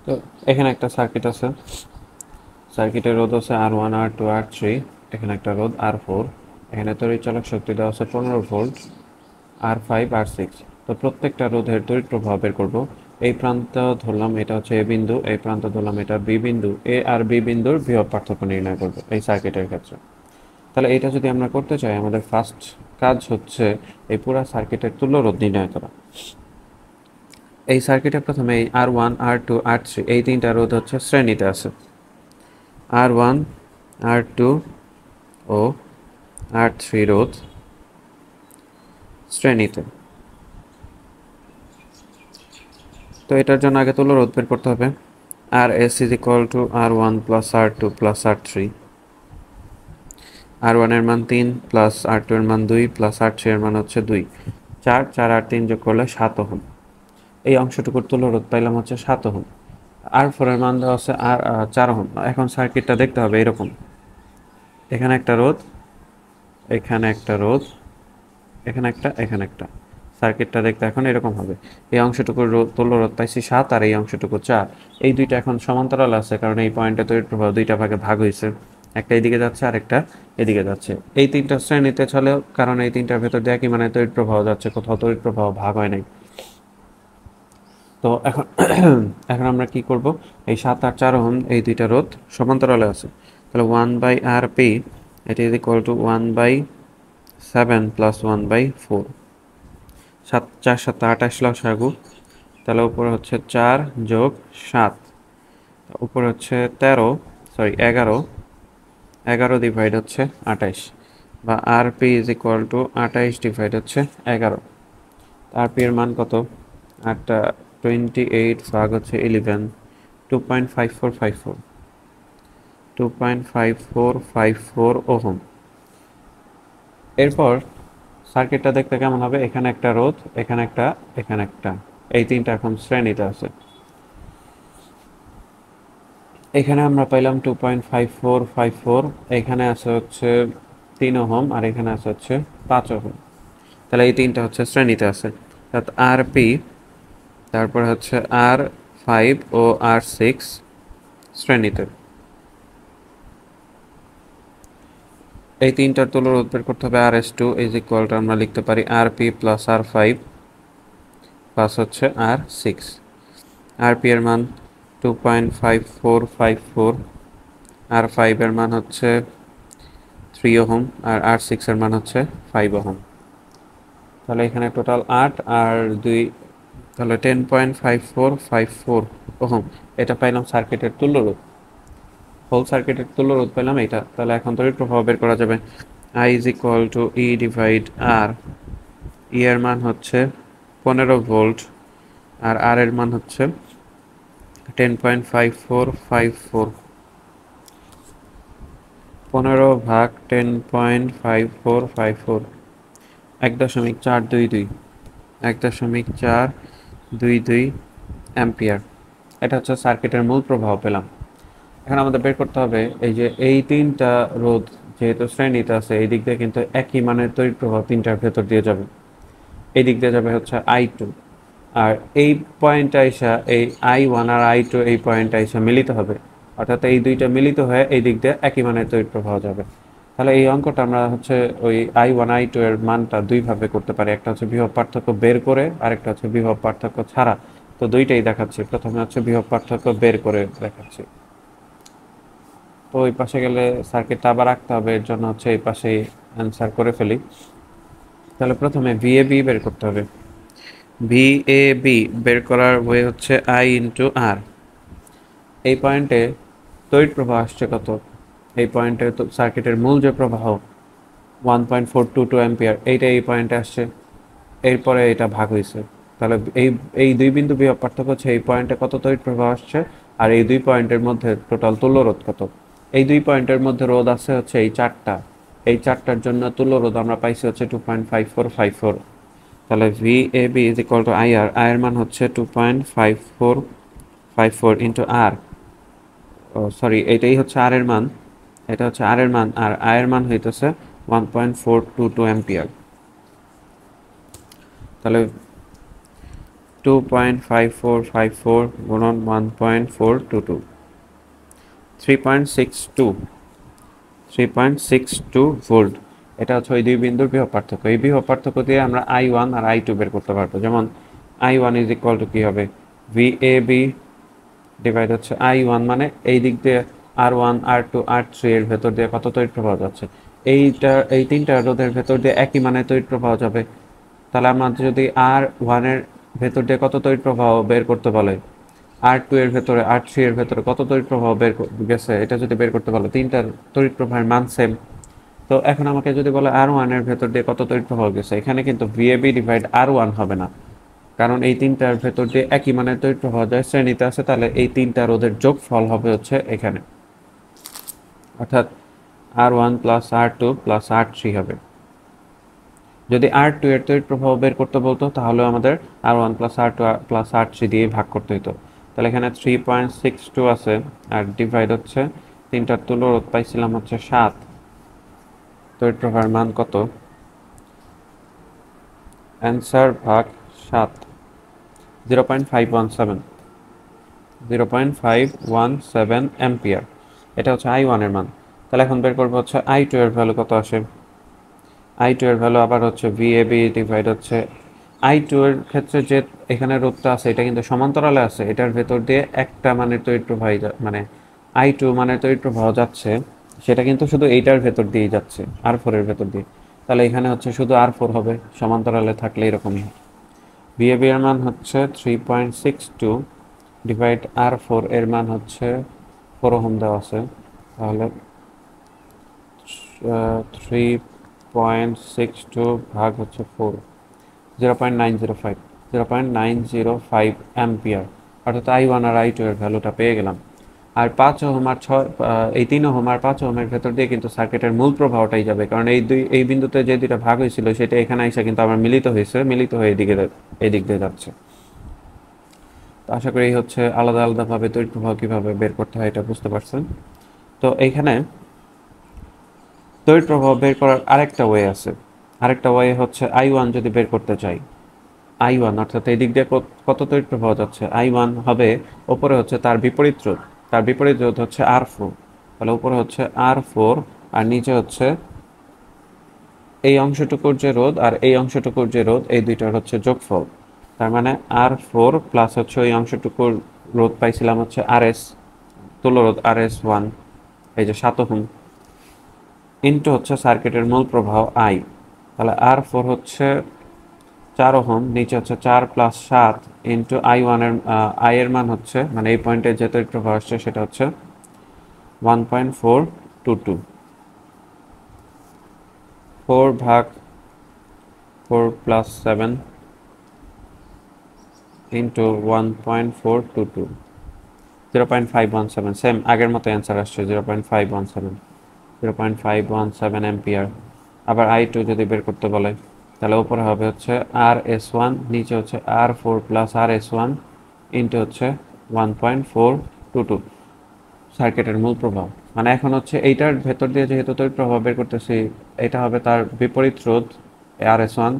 তো এখানে একটা সার্কিট আছে, সার্কিটের রোধ আছে R1 R2 R3, এখানে একটা রোধ R4। এখানে তড়িৎচালক শক্তি দেওয়া আছে 15 ভোল্ট, R5 R6। তো প্রত্যেকটা রোধের তড়িৎ প্রবাহ বের করব। এই প্রান্ত ধরলাম এটা হচ্ছে এ বিন্দু, এই প্রান্ত ধরলাম এটা বি বিন্দু, এ আর বি বিন্দুর বিভব পার্থক্য নির্ণয় করব এই সার্কিটের ক্ষেত্রে। তাহলে এটা যদি আমরা করতে চাই, আমাদের ফার্স্ট কাজ হচ্ছে এই পুরো সার্কিটের তুল্য রোধ নির্ণয় করা। এই সার্কিটে প্রথমে এই R1 R2 R3 এই তিনটা রোধ হচ্ছে শ্রেণীতে আছে। R1 R2 ও R3 রোধ শ্রেণীতে। তো এটার জন্য আগে তুল্য রোধ বের করতে হবে। RS is equal to R1 plus R2 plus R3। R1 এর মান 3 প্লাস R2 এর মান 2 প্লাস R3 এর মান হচ্ছে 2, 4 4 আর 3 যোগ করলে 7 ওহম। এই অংশটুকুর তুল্য রোধ পাইলাম হচ্ছে 7 ওহম। R4 এর মান দেওয়া আছে 4 ওহম। এখন সার্কিটটা দেখতে হবে এরকম, এখানে একটা রোধ, এখানে একটা রোধ, এখানে একটা। সার্কিটটা দেখতে এখন এরকম হবে। এই অংশটুকুর তুল্য রোধ পাইছি 7 আর এই অংশটুকু 4। এই দুইটা এখন সমান্তরাল আছে, কারণ এই পয়েন্টে তড়িৎ প্রবাহ দুইটা ভাগে ভাগ হয়েছে, একটা এদিকে যাচ্ছে আর একটা এদিকে যাচ্ছে। এই তিনটা শ্রেণীতে চলে, কারণ এই তিনটার ভেতর দিয়ে একই মানে তড়িৎ প্রবাহ যাচ্ছে, কোথাও তড়িৎ প্রবাহ ভাগ হয় নাই। তো এখন এখন আমরা কি করব, এই 7 আর 4 ওহম এই দুইটা রোধ সমান্তরালে আছে। তাহলে 1/RP এটা ইজ ইকুয়াল টু 1/7 প্লাস 1/4। 7 4 7 28 লসাগু। তাহলে উপরে হচ্ছে 4 যোগ 7, উপরে হচ্ছে 11 11 ডিভাইড হচ্ছে 28, বা RP is equal two 28 divide হচ্ছে 11। RP এর মান কত? 28 ভাগ হচ্ছে 11, 2.5454 2.5454 ওহম। এরপর সার্কিটটা দেখতে কেমন হবে? এখানে একটা রোধ, এখানে একটা, এই তিনটা এখন শ্রেণীতে আছে। এখানে আমরা পাইলাম 2.5454, এখানে আছে হচ্ছে 3 ওহম আর এখানে আছে হচ্ছে 5 ওহম। তাহলে এই তিনটা হচ্ছে শ্রেণীতে আছে। অর্থাৎ RP, তারপর হচ্ছে R5 ও R6 শ্রেণীতে। এই তিনটার তুল্য রোধ বের করতে হবে। RS2 ইজ ইকুয়াল টু আমরা লিখতে পারি RP প্লাস R5 প্লাস হচ্ছে R6। RP এর মান 2.5454, R5 এর মান হচ্ছে 3 ওহম আর R6 এর মান হচ্ছে 5 ওহম। তাহলে এখানে টোটাল 8 আর 2, তাহলে 10.5454 ওহম। এটা পাইলাম সার্কিটের তুল্য রোধ, হোল সার্কিটের তুল্য রোধ পেলাম এটা। তাহলে এখন তড়িৎ প্রবাহ বের করা যাবে। I is equal two E divide R। E এর মান হচ্ছে 15 ভোল্ট আর R এর মান হচ্ছে 10.5454। 15 ভাগ 10.5454, 1.422, 1.422 অ্যাম্পিয়ার। এটা হচ্ছে সার্কিটের মূল প্রবাহ পেলাম। এখন আমাদের বের করতে হবে এই যে এই তিনটা রোধ যেহেতু শ্রেণীতে আছে, এই দিক দিয়ে কিন্তু একই মানের তড়িৎ প্রবাহ তিনটার ভেতর দিয়ে যাবে। এই দিক দিয়ে যাবে হচ্ছে I2, আর এই পয়েন্টটা আইসা এই I1 আর I2 এই পয়েন্টটা আইসা মিলিত হবে, অর্থাৎ এই দুইটা মিলিত হয়ে এই দিক দিয়ে একই মানের তড়িৎ প্রবাহ যাবে। তাহলে এই অঙ্কটা আমরা হচ্ছে ওই I1 I2 এর মানটা দুইভাবে করতে পারি, একটা হচ্ছে বিভব পার্থক্য বের করে আর একটা হচ্ছে বিভব পার্থক্য ছাড়া। তো দুইটাই দেখাচ্ছি। প্রথমে হচ্ছে বিভব পার্থক্য বের করে দেখাচ্ছি। তো ওই পাশে গেলে সার্কিটটা আবার রাখতে হবে, এর জন্য হচ্ছে এই পাশেই অ্যান্সার করে ফেলি। তাহলে প্রথমে VAB বের করতে হবে। VAB বের করার ওয়ে হচ্ছে I ইন্টু R। এই পয়েন্টে তড়িৎ প্রবাহ আসছে কত? এই পয়েন্টে তো সার্কিটের মূল যে প্রবাহ 1.422 অ্যাম্পিয়ার, এইটা এই পয়েন্টে আসছে, এরপরে এটা ভাগ হয়েছে। তাহলে এই দুই বিন্দু বিভব পার্থক্য হচ্ছে এই পয়েন্টে কত তড়িৎ প্রবাহ আসছে আর এই দুই পয়েন্টের মধ্যে টোটাল তুল্য রোধ কত। এই দুই পয়েন্টের মধ্যে রোধ আছে হচ্ছে এই চারটা, এই চারটার জন্য তুল্য রোধ আমরা পাইছি হচ্ছে 2.5454। তাহলে VAB is equal two IR, এর মান হচ্ছে 2.5454 ইন্টু R। ও সরি, এটাই হচ্ছে R এর মান, এটা হচ্ছে R এর মান, আর I এর মান হইতেছে 1.422 অ্যাম্পিয়ার। তাহলে 2.5454 গুণন 1.422, 3.62 ভোল্ট। এটা হচ্ছে ওই দুই বিন্দুর বিভব পার্থক্য। এই বিভব পার্থক্য দিয়ে আমরা I1 আর I2 বের করতে পারবো। যেমন I1 ইজ ইকুয়াল টু কি হবে, VAB ডিভাইড হচ্ছে I1, মানে এই দিক দিয়ে R1 R2 R3 এর ভেতর দিয়ে কত তড়িৎ প্রবাহ যাচ্ছে, এই তিনটা রোধের ভেতর দিয়ে একই মানে তড়িৎ প্রবাহ যাবে। তাহলে আমরা যদি R1 এর ভেতর দিয়ে কত তড়িৎ প্রবাহ বের করতে বলে, R2 এর ভেতরে R3 এর ভেতরে কত তড়িৎ প্রবাহ গেছে, এটা যদি বের করতে বলে, তিনটার তড়িৎ প্রবাহের মান সেম। তো এখন আমাকে যদি বলে R1 এর ভেতর দিয়ে কত তড়িৎ প্রবাহ গেছে, এখানে কিন্তু VAB ডিভাইড R1 হবে না, কারণ এই তিনটার ভেতর দিয়ে একই মানের তড়িৎ প্রবাহ যায় শ্রেণীতে আছে। তাহলে এই তিনটা রোধের যোগফল হবে হচ্ছে এখানে, অর্থাৎ R1 plus R2 plus R3 হবে। যদি R2 এর তড়িৎ প্রবাহ বের করতে বলতো তাহলে আমাদের R1 plus R2 plus R3 দিয়ে ভাগ করতে হতো। তাহলে এখানে 3.62 আছে, আর ডিভাইড হচ্ছে তিনটার তুলরোধ পাইছিলাম হচ্ছে 7, তড়িৎ প্রবাহের মান কত, অ্যান্সার ভাগ 7, 0.517 অ্যাম্পিয়ার। এটা হচ্ছে I1 এর মান। তাহলে এখন বের করবো হচ্ছে I2 এর ভ্যালু কত আসে। I2 এর ভ্যালু আবার হচ্ছে VAB ডিভাইড হচ্ছে I2 এর ক্ষেত্রে যে এখানে রোধটা আছে এটা কিন্তু সমান্তরালে আছে, এটার ভেতর দিয়ে একটা মানের তড়িৎ প্রবাহ, মানে I2 মানের তড়িৎ প্রবাহ যাচ্ছে, সেটা কিন্তু শুধু এইটার ভেতর দিয়ে যাচ্ছে, R4 এর ভেতর দিয়ে। তাহলে এখানে হচ্ছে শুধু R4 হবে, সমান্তরালে থাকলে এরকমই। VAB এর মান হচ্ছে 3.62 ডিভাইড R4 এর মান হচ্ছে 4 ওহম দেওয়া আছে, তাহলে 3.62 ভাগ হচ্ছে 4, 0.905 অ্যাম্পিয়ার। অর্থাৎ I1 আর I2 এর ভ্যালুটা পেয়ে গেলাম। আর 5 ওহম আর 6, এই 3 ওহম আর 5 ওহমের ভেতর দিয়ে কিন্তু সার্কিটের মূল প্রবাহটাই যাবে, কারণ এই বিন্দুতে যে দুইটা ভাগ হয়েছিল সেটা এখানে এসে কিন্তু আবার মিলিত হয়ে এদিক দিয়ে যাচ্ছে। তো আশা করি হচ্ছে আলাদা আলাদাভাবে তড়িৎ প্রবাহ কীভাবে বের করতে হয় এটা বুঝতে পারছেন। তো এইখানে তড়িৎ প্রবাহ বের করার আরেকটা ওয়ে হচ্ছে I1 যদি বের করতে চাই, I1 অর্থাৎ এই দিক দিয়ে কত তড়িৎ প্রবাহ যাচ্ছে, I1 হবে ওপরে হচ্ছে তার বিপরীত রোধ হচ্ছে R4, তাহলে উপরে হচ্ছে R4 আর নিচে হচ্ছে এই অংশটুকুর যে রোধ আর এই অংশটুকুর যে রোধ, এই দুইটার হচ্ছে যোগফল। তার মানে R4 প্লাস হচ্ছে ওই অংশটুকুর রোধ পাইছিলাম হচ্ছে RS, তুলরোধ RS1, এই যে 7 ওহম, ইন্টু হচ্ছে সার্কিটের মূল প্রবাহ I। তাহলে R4 হচ্ছে 4 ওহম, নিচে হচ্ছে 4 প্লাস 7 ইন্টু I1 এর I এর মান হচ্ছে, মানে এই পয়েন্টে যে তড়িৎ প্রবাহ আসছে সেটা হচ্ছে 1.422, 4 ভাগ 4 প্লাস 7 ইন্টু 1.422, 0.517, সেম আগের মতো অ্যান্সার আসছে 0.517 অ্যাম্পিয়ার। আবার I2 যদি বের করতে বলে তাহলে উপরে হবে হচ্ছে RS1, নিচে হচ্ছে R4 প্লাস RS1 ইন্টু হচ্ছে 1.422 সার্কিটের মূল প্রবাহ। মানে এখন হচ্ছে এইটার ভেতর দিয়ে যেহেতু তড়িৎ প্রবাহ বের করতেছি, এটা হবে তার বিপরীত রোধ RS1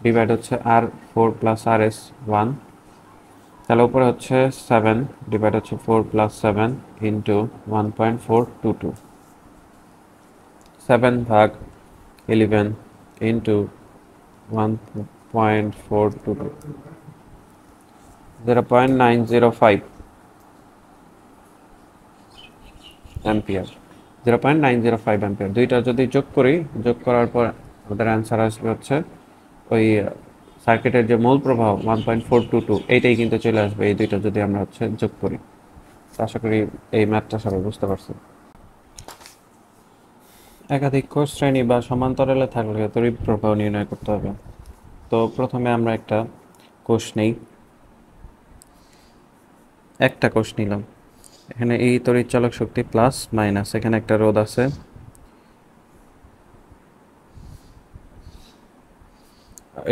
ডিভাইড হচ্ছে R4 প্লাস RS1, তাহলে উপরে হচ্ছে 7 ডিভাইড হচ্ছে 4 প্লাস 7 ইন্টু 1.422, 7 ভাগ 11 ইন্টু 1.422, 0.905 অ্যাম্পিয়ার, 0.905 অ্যাম্পিয়ার। দুইটা যদি যোগ করার পর আমাদের অ্যান্সার আসবে হচ্ছে ওই সার্কিটের যে মূল প্রবাহ 1.422, এইটাই কিন্তু চলে আসবে এই দুইটা যদি আমরা হচ্ছে যোগ করি। আশা করি এই ম্যাথটা সবাই বুঝতে পারছেন। একাধিক কোষ শ্রেণী বা সমান্তরালে থাকলে তড়িৎ প্রবাহ নির্ণয় করতে হবে। তো প্রথমে আমরা একটা কোষ নিলাম, এখানে এই তড়িৎ চালক শক্তি প্লাস মাইনাস, এখানে একটা রোধ আছে,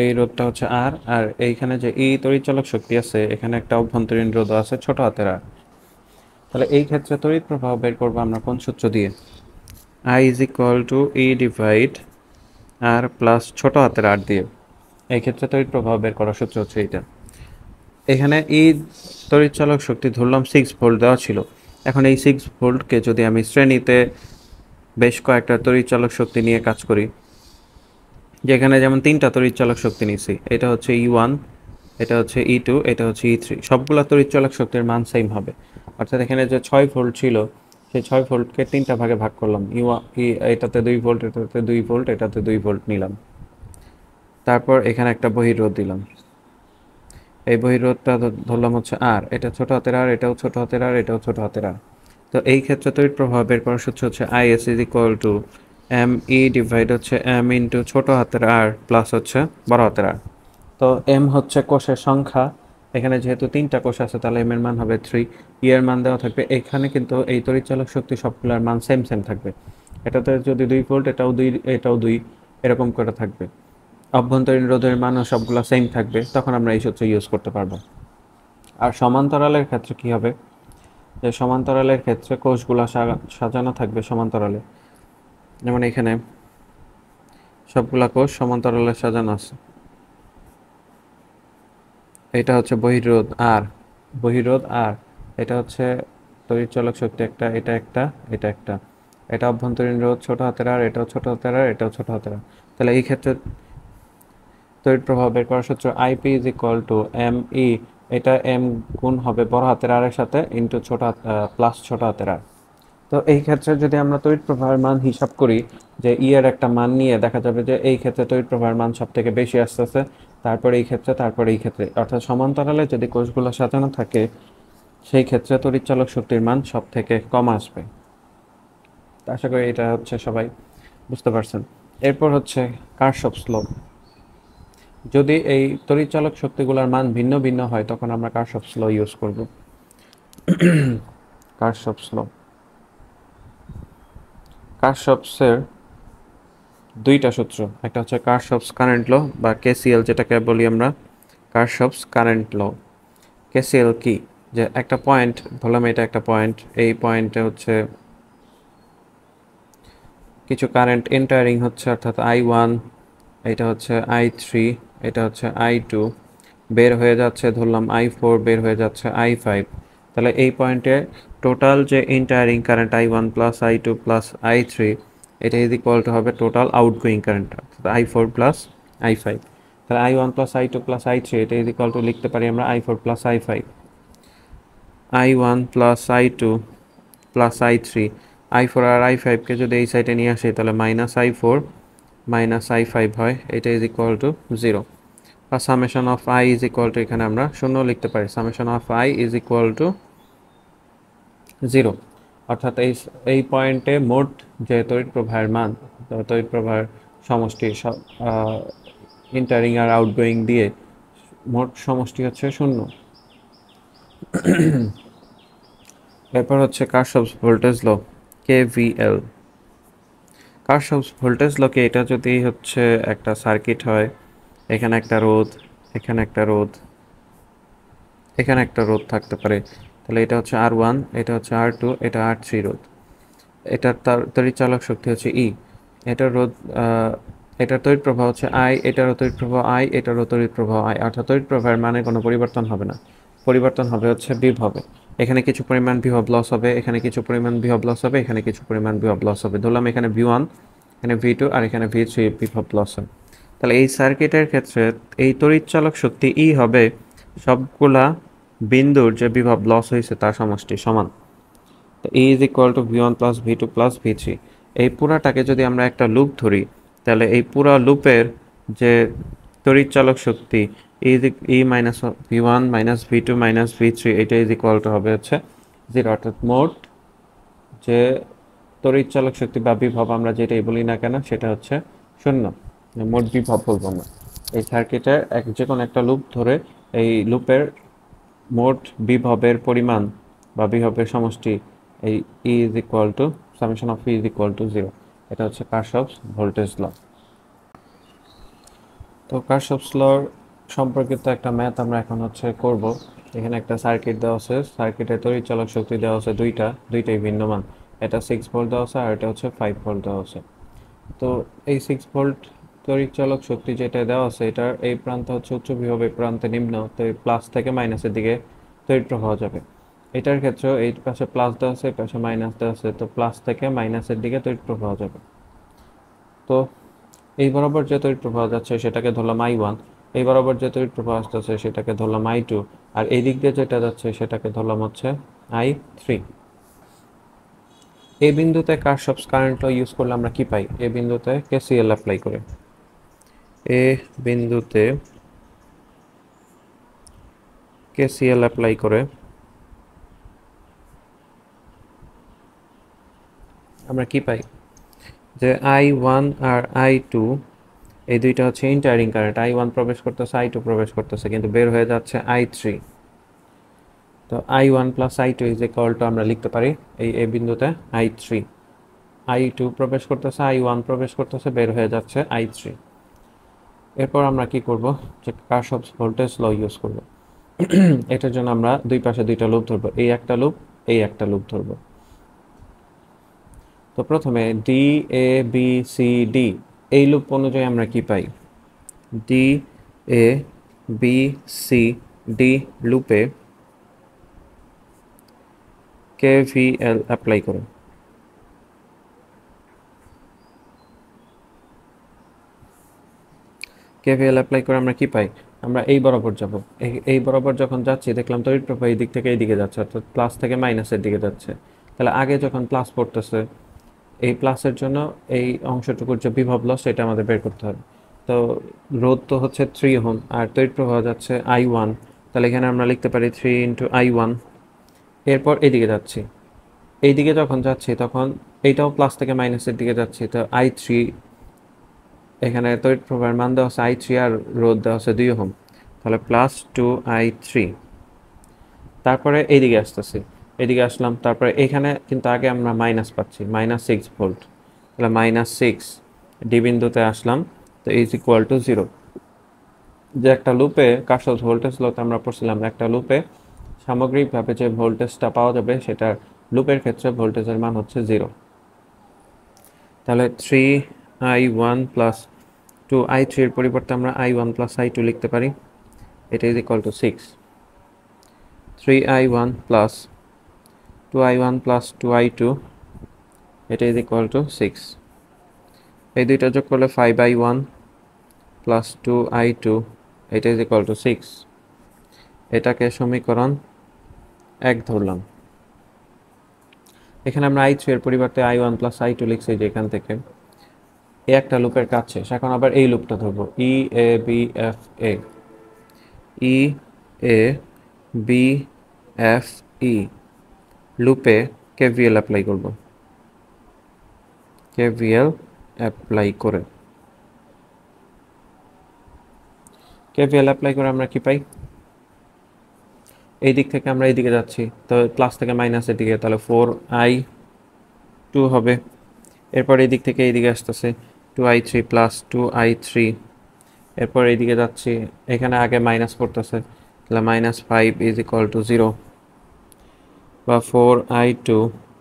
এই রোধটা হচ্ছে আর এইখানে যে এই তড়িৎ চালক শক্তি আছে এখানে একটা অভ্যন্তরীণ রোধ আছে ছোট হাতের r। তাহলে এই ক্ষেত্রে তড়িৎ প্রবাহ বের করবো আমরা কোন সূত্র দিয়ে, I is equal to E divide R plus ছোট হাতের r দিয়ে। এই ক্ষেত্রে তড়িৎ প্রবাহ বের করার সূত্র হচ্ছে এইটা। এখানে এই তড়িৎ চালক শক্তি ধরলাম 6 ভোল্ট দেওয়া ছিল। এখন এই 6 ভোল্টকে যদি আমি শ্রেণীতে বেশ কয়েকটা তড়িৎ চালক শক্তি নিয়ে কাজ করি, যেখানে যেমন তিনটা তড়িৎচালক শক্তি নিছি, এটা হচ্ছে E1, এটা হচ্ছে E2, এটা হচ্ছে E3, সবগুলা তড়িৎচালক শক্তির মান সেম হবে। অর্থাৎ এখানে যে 6 ভোল্ট ছিল, সেই 6 ভোল্টকে তিনটা ভাগে ভাগ করলাম, এটাতে 2 ভোল্ট, এটাতে 2 ভোল্ট, এটাতে 2 ভোল্ট নিলাম। তারপর এখানে একটা বহিরোধ দিলাম, এই বহিরোধটা ধরলাম হচ্ছে আর, এটা ছোট হাতের আর, এটাও ছোট হাতের আর, এটাও ছোট হাতের আর। তো এই ক্ষেত্রে তড়িৎ প্রবাহ বের করার সূত্র হচ্ছে IS is equal two ME divide হচ্ছে M ইন্টু ছোট হাতের আর প্লাস হচ্ছে বড় হাতের আর। তো M হচ্ছে কোষের সংখ্যা, এখানে যেহেতু তিনটা কোষ আছে তাহলে M এর মান হবে 3, E এর মান দেওয়া থাকবে। এখানে কিন্তু এই তড়িৎচালক শক্তি সবগুলোর মান সেম সেম থাকবে, এটাতে যদি 2 ভোল্ট, এটাও 2, এটাও 2, এরকম করে থাকবে। অভ্যন্তরীণ রোধের মানও সবগুলো সেম থাকবে, তখন আমরা এই সূত্র ইউজ করতে পারবো। আর সমান্তরালের ক্ষেত্রে কি হবে, যে সমান্তরালের ক্ষেত্রে কোষগুলো সাজানো থাকবে সমান্তরালে, যেমন এখানে সবগুলা কোষ সমান্তরালে সাজানো আছে। এটা হচ্ছে বহিরোধ আর, বহিরোধ আর, এটা হচ্ছে তড়িৎচালক শক্তি একটা, এটা একটা, এটা একটা, এটা অভ্যন্তরীণ রোধ ছোট হাতের আর, এটাও ছোট হাতের আর, এটাও ছোট হাতের আর। তাহলে এই ক্ষেত্রে তড়িৎ প্রবাহ বের করার সূত্র IP is equal to M E, এটা এম গুণ হবে বড় হাতের আর এর সাথে ইন্টু প্লাস ছোট হাতের আর। তো এই ক্ষেত্রে যদি আমরা তড়িৎ প্রবাহের মান হিসাব করি, যে ই এর একটা মান নিয়ে দেখা যাবে যে এই ক্ষেত্রে তড়িৎ প্রবাহের মান সব থেকে বেশি আসতেছে, তারপরে এই ক্ষেত্রে, তারপরে এই ক্ষেত্রে, অর্থাৎ সমান্তরালে যদি কোষগুলো সাজানো থাকে সেই ক্ষেত্রে তড়িৎচালক শক্তির মান সব থেকে কম আসবে। আশা করি এটা হচ্ছে সবাই বুঝতে পারছেন। এরপর হচ্ছে কারশফস ল। যদি এই তড়িৎচালক শক্তিগুলোর মান ভিন্ন ভিন্ন হয় তখন আমরা কারশফস ল ইউজ করব। কারশফস ল, কারশফসের দুইটা সূত্র, একটা হচ্ছে কারশফস কারেন্ট ল বা কেসিএল, যেটাকে বলি আমরা কারশফস কারেন্ট ল। কেসিএল কি, যে একটা পয়েন্ট ধরলাম, এটা একটা পয়েন্ট, এই পয়েন্টে হচ্ছে কিছু কারেন্ট এন্টারিং হচ্ছে, অর্থাৎ I1, এটা হচ্ছে I3, এটা হচ্ছে I2, বের হয়ে যাচ্ছে ধরলাম I4, বের হয়ে যাচ্ছে I5। তাহলে এই পয়েন্টে টোটাল যে entering current I1 plus I2 plus I3, এটা ইজ ইকুয়াল টু হবে টোটাল আউটগোয়িং কারেন্ট, অর্থাৎ I4 প্লাস I5। তাহলে I1 plus I2 plus I3, এটা ইজ ইকুয়াল টু লিখতে পারি আমরা I4 plus I5। I1 plus I2 plus I3, I4 আর I5কে যদি এই সাইডে নিয়ে আসি তাহলে মাইনাস I4 মাইনাস I5 হয়, এটা ইজ ইকুয়াল টু 0। বা summation of I is equal two, এখানে আমরা শূন্য লিখতে পারি, summation of I is equal two 0। অর্থাৎ এই পয়েন্টে মোট যে তড়িৎ প্রবাহের মান, তড়িৎ প্রবাহের সমষ্টি সব ইন্টারিং আর আউটগোয়িং দিয়ে মোট সমষ্টি হচ্ছে 0। এরপর হচ্ছে কারশফস ভোল্টেজ ল, KVL। কারশফস ভোল্টেজ লকে, এটা যদি হচ্ছে একটা সার্কিট হয়, এখানে একটা রোধ, এখানে একটা রোধ, এখানে একটা রোধ থাকতে পারে, তাহলে এটা হচ্ছে R1, এটা হচ্ছে R2, এটা R3 রোধ। এটার তড়িৎচালক শক্তি হচ্ছে E, এটার রোধ, এটার তড়িৎ প্রবাহ হচ্ছে I, এটারও তড়িৎ প্রবাহ I, এটারও তড়িৎ প্রবাহ I, অর্থাৎ তড়িৎ প্রবাহের মানে কোনো পরিবর্তন হবে না, পরিবর্তন হবে হচ্ছে বিভবে। এখানে কিছু পরিমাণ বিভব লস হবে, এখানে কিছু পরিমাণ বিভব লস হবে, এখানে কিছু পরিমাণ বিভব লস হবে। ধরলাম এখানে V1, এখানে V2 আর এখানে V3 বিভব লস হয়। তাহলে এই সার্কিটের ক্ষেত্রে এই তড়িৎচালক শক্তি E হবে সবগুলা বিন্দুর যে বিভব লস হয়েছে তার সমষ্টি সমান। তো E is equal two V1 plus V2 plus V3। এই পুরাটাকে যদি আমরা একটা লুপ ধরি, তাহলে এই পুরা লুপের যে তড়িৎচালক শক্তি E minus V1 minus V2 minus V3, এটা ইজ ইকুয়াল টু হবে হচ্ছে 0। অর্থাৎ মোট যে তড়িৎচালক শক্তি বা বিভব আমরা যেটাই বলি না কেন সেটা হচ্ছে 0, মোট বিভব বলবো আমরা। এই সার্কিটের যে কোনো একটা লুপ ধরে এই লুপের মোট বিভবের পরিমাণ বা বিভবের সমষ্টি, এই E is equal two summation of E is equal two 0। এটা হচ্ছে কারশফস ভোল্টেজ ল। তো কারশফস লর সম্পর্কিত একটা ম্যাথ আমরা এখন হচ্ছে করব। এখানে একটা সার্কিট দেওয়া আছে, সার্কিটের তড়িৎচালক শক্তি দেওয়া আছে দুইটাই ভিন্ন মান। এটা 6 ভোল্ট দেওয়া আছে আর এটা হচ্ছে 5 ভোল্ট দেওয়া আছে। তো এই 6 ভোল্ট তড়িৎচালক শক্তি যেটা দেওয়া আছে, এটার এই প্রান্ত হচ্ছে উচ্চ বিভব, এই প্রান্তে নিম্ন, তো এই প্লাস থেকে মাইনাসের দিকে তড়িৎ প্রবাহ যাবে। এটার ক্ষেত্রেও এই পাশে প্লাস দেওয়া আছে, এই পাশে মাইনাস দেওয়া আছে, তো প্লাস থেকে মাইনাসের দিকে তড়িৎ প্রবাহ যাবে। তো এই বরাবর যে তড়িৎ প্রবাহ যাচ্ছে সেটাকে ধরলাম I1, এই বরাবর যে তড়িৎ প্রবাহ আসতেছে সেটাকে ধরলাম I2, আর এই দিক দিয়ে যেটা যাচ্ছে সেটাকে ধরলাম হচ্ছে I3। এই বিন্দুতে কারশফস কারেন্ট ল ইউজ করলে আমরা কি পাই? এই বিন্দুতে কেসিএল অ্যাপ্লাই করে, এ বিন্দুতে কেসিএল অ্যাপ্লাই করে আমরা কি পাই? যে I1 আর I2 এই দুইটা হচ্ছে ইন্টারিং কারেন্ট, I1 প্রবেশ করতেছে, I2 প্রবেশ করতেছে, কিন্তু বের হয়ে যাচ্ছে I3। তো I1 plus I2 is equal two আমরা লিখতে পারি এই বিন্দুতে I3। I2 প্রবেশ করতেছে, I1 প্রবেশ করতেছে, বের হয়ে যাচ্ছে I3। এরপর আমরা কি করব? যে কারশফস ভোল্টেজ ল ইউজ করব। এটার জন্য আমরা দুই পাশে দুইটা লুপ ধরবো, এই একটা লুপ, এই একটা লুপ ধরবো। তো প্রথমে D A B C D, এই লুপ অনুযায়ী আমরা কি পাই? D A B C D লুপে কেভিএল অ্যাপ্লাই করুন। কেভিএল অ্যাপ্লাই করে আমরা কি পাই? আমরা এই বরাবর যাব, এই বরাবর যখন যাচ্ছি দেখলাম তড়িৎ প্রবাহ এই দিক থেকে এই দিকে যাচ্ছে, অর্থাৎ প্লাস থেকে মাইনাসের দিকে যাচ্ছে। তাহলে আগে যখন প্লাস পড়তেছে, এই প্লাসের জন্য এই অংশটুকুর যে বিভব লস সেটা আমাদের বের করতে হবে। তো রোধ তো হচ্ছে 3 ওহম আর তড়িৎ প্রবাহ যাচ্ছে I1, তাহলে এখানে আমরা লিখতে পারি 3 ইন্টু I1। এরপর এইদিকে যাচ্ছি, এইদিকে যখন যাচ্ছি তখন এইটাও প্লাস থেকে মাইনাসের দিকে যাচ্ছি, তো I3, এখানে তড়িৎ প্রবাহের মান দেওয়া আছে I3 আর রোধ দেওয়া আছে 2 ওহম, তাহলে +2I3। তারপরে এইদিকে আসতেছি, এদিকে আসলাম, তারপরে এখানে কিন্তু আগে আমরা মাইনাস পাচ্ছি, -6 ভোল্ট, তাহলে -6 ডি বিন্দুতে আসলাম, তো ইজ ইকুয়াল টু 0। যে একটা লুপে কারশফস ভোল্টেজ লতে আমরা পড়ছিলাম, একটা লুপে সামগ্রিকভাবে যে ভোল্টেজটা পাওয়া যাবে সেটা লুপের ক্ষেত্রে ভোল্টেজের মান হচ্ছে 0। তাহলে 3I1 প্লাস 2I3 এর পরিবর্তে আমরা I1 প্লাস I2 লিখতে পারি, এটা is equal two 6। 3I1 plus 2I1 plus 2I2, এটা ইজ ইকুয়াল টু 6। এই দুইটা যোগ করলে 5I1 প্লাস 2I2, এটা ইজ ইকুয়াল টু 6। এটাকে সমীকরণ 1 ধরলাম। এখানে আমরা I3 এর পরিবর্তে I1 প্লাস I2 লিখছি, যে এখান থেকে এই একটা লুপের কাজ শেষ। এখন আবার এই লুপটা ধরবো, E A B F A, E A B F E লুপে কেভিএল অ্যাপ্লাই করব। কেভিএল অ্যাপ্লাই করে আমরা কি পাই? এই দিক থেকে আমরা এই দিকে যাচ্ছি, তো প্লাস থেকে মাইনাসের দিকে, তাহলে 4I2 হবে। এরপর এই দিক থেকে এই দিকে আসতেছে 2I3 প্লাস 2I3। এরপর এইদিকে যাচ্ছি, এখানে আগে মাইনাস পড়তেছে, তাহলে -5 ইজ ইকুয়াল টু 0, বা 4I2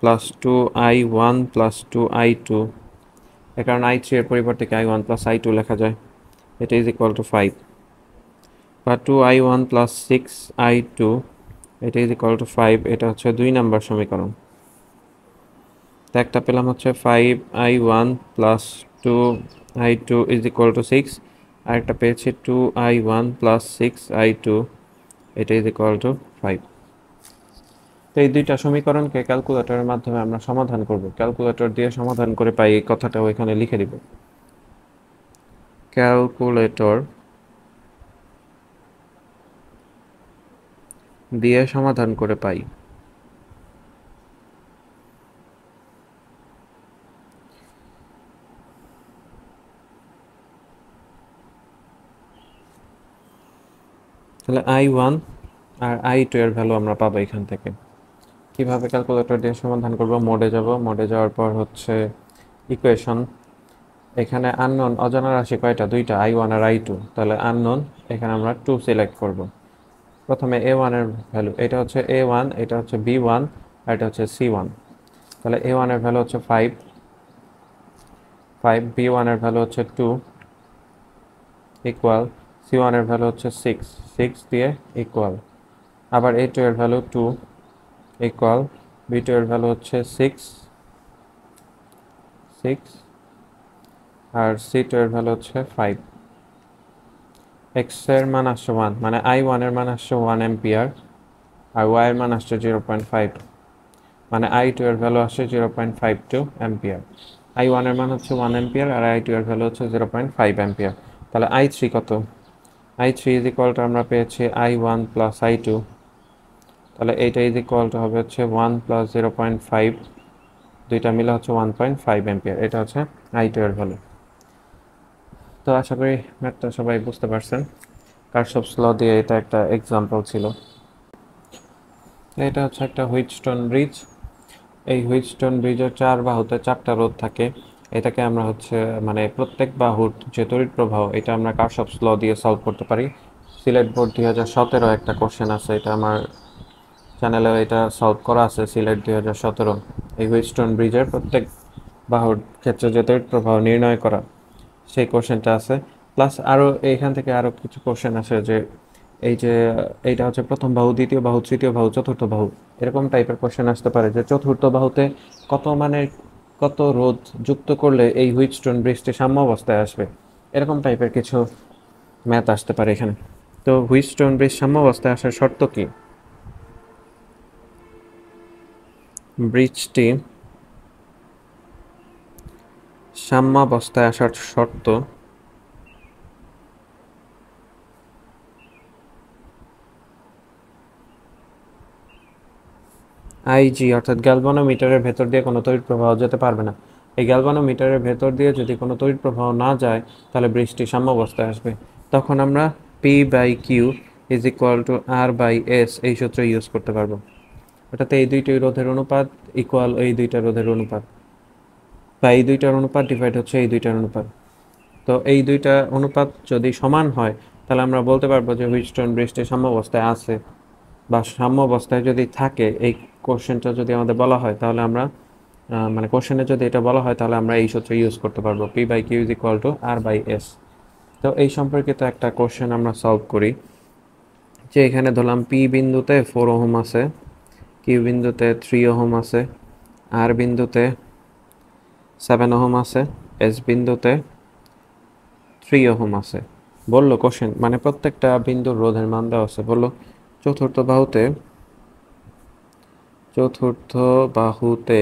plus 2I1 plus 2I2, এর কারণ I3 এর পরিবর্তে I1 প্লাস I2 লেখা যায়, এটা ইজ ইকুয়াল টু 5, বা 2I1 প্লাস 6I2, এটা ইজ ইকুয়াল টু 5, এটা হচ্ছে 2 নম্বর সমীকরণ। তো একটা পেলাম হচ্ছে 5I1 plus 2I2 is equal two 6, আর একটা পেয়েছি 2I1 প্লাস 6I2, এটা ইজ ইকুয়াল টু 5। তো এই দুইটা সমীকরণকে ক্যালকুলেটরের মাধ্যমে আমরা সমাধান করব, ক্যালকুলেটর দিয়ে সমাধান করে পাই, এই কথাটাও এখানে লিখে দিব। ক্যালকুলেটর দিয়ে সমাধান করে পাই। তাহলে I1 আর I2 এর ভ্যালু আমরা পাবো এখান থেকে। কিভাবে ক্যালকুলেটর দিয়ে সমাধান করব? মোডে যাব, মোডে যাওয়ার পর হচ্ছে ইকুয়েশন, এখানে আননোন অজানা রাশি কয়টা? দুইটা, I1 আর I2, তাহলে আননোন এখানে আমরা 2 সিলেক্ট করব। প্রথমে A1 এর ভ্যালু, এটা হচ্ছে A1, এটা হচ্ছে B1, আর এটা হচ্ছে C1। তাহলে A1 এর ভ্যালু হচ্ছে 5, B1 এর ভ্যালু হচ্ছে 2 ইকুয়াল, C1 এর ভ্যালু হচ্ছে 6 দিয়ে ইকুয়াল, আবার A2 এর ভ্যালু 2 ইকুয়াল, B2 এর ভ্যালু হচ্ছে 6 আর C2 এর ভ্যালু হচ্ছে 5। x এর মান আসছে 1, মানে I1 এর মান আসছে 1 অ্যাম্পিয়ার, আর y এর মান আসছে 0.5, মানে I2 এর ভ্যালু আসছে 0.52 অ্যাম্পিয়ার। I1 এর মান হচ্ছে 1 অ্যাম্পিয়ার আর I2 এর ভ্যালু হচ্ছে 0.5 অ্যাম্পিয়ার। তাহলে I3 কত? I3 ইজ ইকুয়াল টু আমরা পেয়েছি I1 প্লাস I2, তাহলে এইটা ইজ ইকুয়াল টু হবে হচ্ছে 1 প্লাস 0.5, দুইটা মিলে হচ্ছে 1.5 অ্যাম্পিয়ার। এটা হচ্ছে I2 এর ভ্যালু। তো আশা করি ম্যাথটা সবাই বুঝতে পারছেন। কারশফস ল দিয়ে এটা একটা এক্সাম্পল ছিল। এটা হচ্ছে একটা হুইটস্টোন ব্রিজ। এই হুইটস্টোন ব্রিজের 4 বাহুতে 4টা রোধ থাকে। এটাকে আমরা হচ্ছে মানে প্রত্যেক বাহুর যে তড়িৎ প্রবাহ, এটা আমরা কারশফস ল দিয়ে সলভ করতে পারি। সিলেট বোর্ড 2017 একটা কোশ্চেন আছে, এটা আমার চ্যানেলে এটা সলভ করা আছে, সিলেট 2017। এই হুইটস্টোন ব্রিজের প্রত্যেক বাহুর ক্ষেত্রে যে তড়িৎ প্রবাহ নির্ণয় করা, সেই কোশ্চেনটা আছে। প্লাস আরও এইখান থেকে আরও কিছু কোশ্চেন আছে যে এই যে এইটা হচ্ছে প্রথম বাহু, দ্বিতীয় বাহু, তৃতীয় বাহু, চতুর্থ বাহু, এরকম টাইপের কোশ্চেন আসতে পারে যে চতুর্থ বাহুতে কত মানের কত রোধ যুক্ত করলে এই হুইটস্টোন ব্রিজটি সাম্য অবস্থায় আসবে, এরকম টাইপের কিছু ম্যাথ আসতে পারে এখানে। তো হুইটস্টোন ব্রিজ সাম্য অবস্থায় আসার শর্ত কি? ব্রিজটি সাম্যাবস্থায় আসার শর্ত আইজি, অর্থাৎ গ্যালভানোমিটারের ভেতর দিয়ে কোনো তড়িৎ প্রবাহ যেতে পারবে না। এই গ্যালভানোমিটারের ভেতর দিয়ে যদি কোনো তড়িৎ প্রবাহ না যায়, তাহলে বৃষ্টি সাম্যাবস্থায় আসবে। তখন আমরা P/Q is equal two R/S এই সূত্র ইউজ করতে পারবো। অর্থাৎ এই দুইটি রোধের অনুপাত ইকুয়াল এই দুইটা রোধের অনুপাত, বা এই দুইটার অনুপাত ডিভাইড হচ্ছে এই দুইটার অনুপাত। তো এই দুইটা অনুপাত যদি সমান হয়, তাহলে আমরা বলতে পারবো যে হুইটস্টোন ব্রিজটি সাম্যাবস্থায় আছে বা সাম্যাবস্থায় যদি থাকে। এই কোশ্চেনটা যদি আমাদের বলা হয়, তাহলে আমরা মানে কোশ্চেনে যদি এটা বলা হয়, তাহলে আমরা এই সূত্র ইউজ করতে পারবো, P/Q is equal two R/S। তো এই সম্পর্কিত একটা কোশ্চেন আমরা সলভ করি, যে এখানে ধরলাম P বিন্দুতে 4 ওহম আছে, Q বিন্দুতে 3 ওহম আছে, R বিন্দুতে 7 ওহম আছে, S বিন্দুতে 3 ওহম আছে। বললো কোশ্চেন মানে প্রত্যেকটা বিন্দুর রোধের মান দেওয়া আছে। বললো চতুর্থ বাহুতে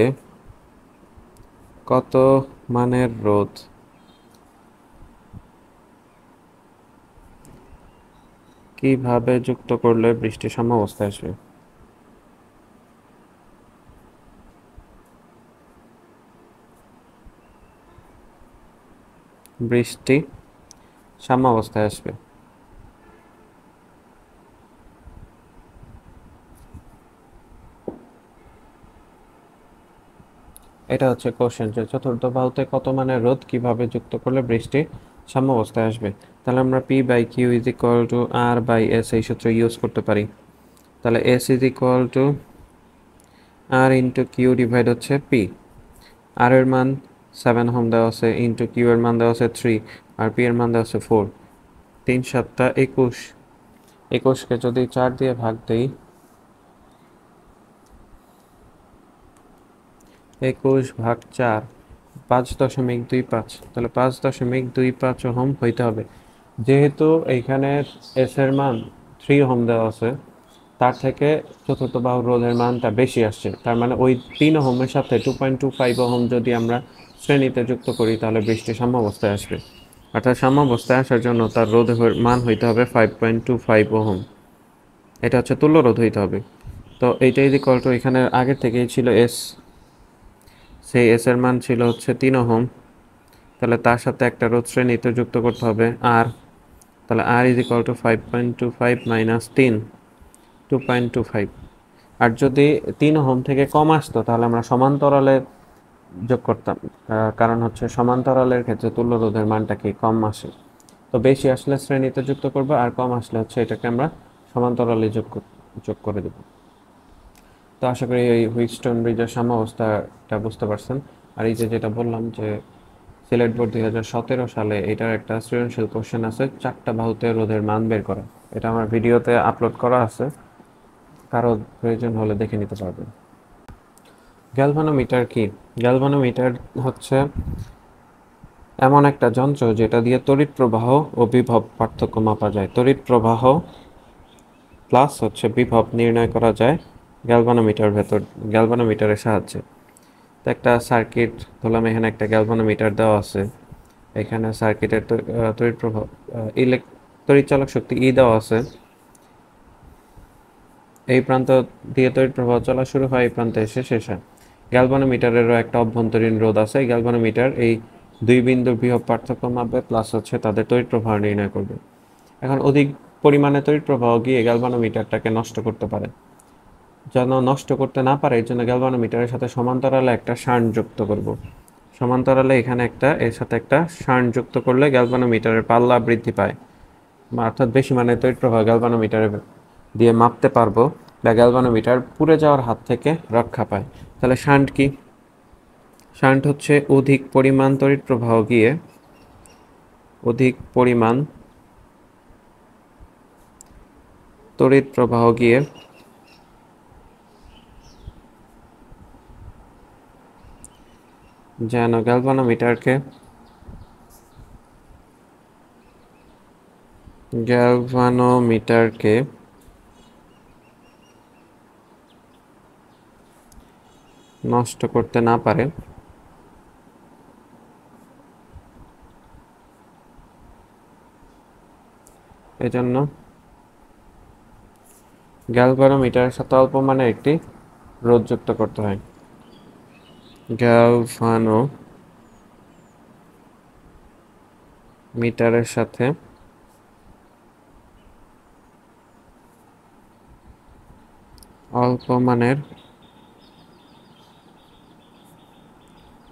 কত মানের রোধ কিভাবে যুক্ত করলে বৃষ্টি সাম্যাবস্থায় আসবে? বৃষ্টি সাম্যাবস্থায় আসবে। এটা হচ্ছে কোশ্চেন, যে চতুর্থ বাহুতে কত মানের রোধ কিভাবে যুক্ত করলে বৃষ্টি সাম্যাবস্থায় আসবে। তাহলে আমরা P/Q is equal two R/S এই সূত্র ইউজ করতে পারি। তাহলে S is equal to R into Q divide হচ্ছে P। আর এর মান 7 ওহম দেওয়া আছে, ইন্টু কিউ এর মান দেওয়া আছে 3, আর P এর মান দেওয়া আছে 4। 3 7 21, 21কে যদি 4 দিয়ে ভাগ দেই, 21 ভাগ 4, 5.25, তাহলে 5.25 ওহম হইতে হবে। যেহেতু এইখানে এস এর মান 3 ওহম দেওয়া আছে, তার থেকে চতুর্থ বাহুর রোধের মানটা বেশি আসছে, তার মানে ওই 3 ওহমের সাথে 2.25 ওহম যদি আমরা শ্রেণীতে যুক্ত করি, তাহলে বৃষ্টি সাম্যাবস্থায় আসবে। অর্থাৎ সাম্যাবস্থায় আসার জন্য তার রোধের মান হইতে হবে 5.25 ওহম। এটা হচ্ছে তুল্য রোধ হইতে হবে। তো এইটা ইজ ইকুয়াল টু, এখানে আগের থেকেই ছিল এস, সেই এস এর মান ছিল হচ্ছে 3 ওহম, তাহলে তার সাথে একটা রোধ শ্রেণীতে যুক্ত করতে হবে আর। তাহলে আর ইজ ইকুয়াল টু 5.25 মাইনাস 3, 2.25। আর যদি 3 ওহম থেকে কম আসতো, তাহলে আমরা সমান্তরালে যোগ করতাম, কারণ হচ্ছে সমান্তরালের ক্ষেত্রে তুল্য রোধের মানটা কি কম আসে। তো বেশি আসলে শ্রেণীতে যুক্ত করবো, আর কম আসলে হচ্ছে এটাকে আমরা সমান্তরালে যোগ করে দেব। তো আশা করি এই হুইটস্টোন ব্রিজের সাম্যাবস্থাটা বুঝতে পারছেন। আর এই যে যেটা বললাম যে সিলেট বোর্ড 2017 সালে এটার একটা সৃজনশীল কোশ্চেন আছে, 4টা বাহুতে রোধের মান বের করা। এটা আমার ভিডিওতে আপলোড করা আছে, কারো প্রয়োজন হলে দেখে নিতে পারবেন। গ্যালভানোমিটার কি? গ্যালভানোমিটার হচ্ছে এমন একটা যন্ত্র যেটা দিয়ে তড়িৎ প্রবাহ ও বিভব পার্থক্য মাপা যায়। তড়িৎ প্রবাহ প্লাস হচ্ছে বিভব নির্ণয় করা যায় গ্যালভানোমিটারের সাহায্যে। তো একটা সার্কিট ধরলাম, এখানে একটা গ্যালভানোমিটার দেওয়া আছে, এখানে সার্কিটের তড়িৎ প্রবাহ তড়িৎ চালক শক্তি ই দেওয়া আছে, এই প্রান্ত দিয়ে তড়িৎ প্রবাহ চলা শুরু হয়, এই প্রান্তে এসে শেষ হয়। গ্যালভানোমিটারেরও একটা অভ্যন্তরীণ রোধ আছে। গ্যালভানোমিটার এই দুই বিন্দুর বিভব পার্থক্য মাপবে, প্লাস হচ্ছে তাদের তড়িৎ প্রবাহ নির্ণয় করবে। এখন অধিক পরিমাণে তড়িৎ প্রবাহ গিয়ে গ্যালভানোমিটারটাকে নষ্ট করতে পারে। যেন নষ্ট করতে না পারে, এই জন্য গ্যালভানোমিটারের সাথে সমান্তরালে একটা শান্ট যুক্ত করব। সমান্তরালে এখানে এর সাথে একটা শান্ট যুক্ত করলে গ্যালভানোমিটারের পাল্লা বৃদ্ধি পায়, অর্থাৎ বেশি মানের তড়িৎ প্রবাহ গ্যালভানোমিটারে দিয়ে মাপতে পারবো, বা গ্যালভানোমিটার পুড়ে যাওয়ার হাত থেকে রক্ষা পায়। তাহলে শান্ট কি? শান্ট হচ্ছে অধিক পরিমাণ তড়িৎ প্রবাহ গিয়ে যেন গ্যালভানোমিটারকে নষ্ট করতে না পারে, এজন্য গ্যালভানোমিটারের সাথে অল্প মানের একটি রোধ যুক্ত করতে হয়। গ্যালভানোমিটারের সাথে অল্প মানের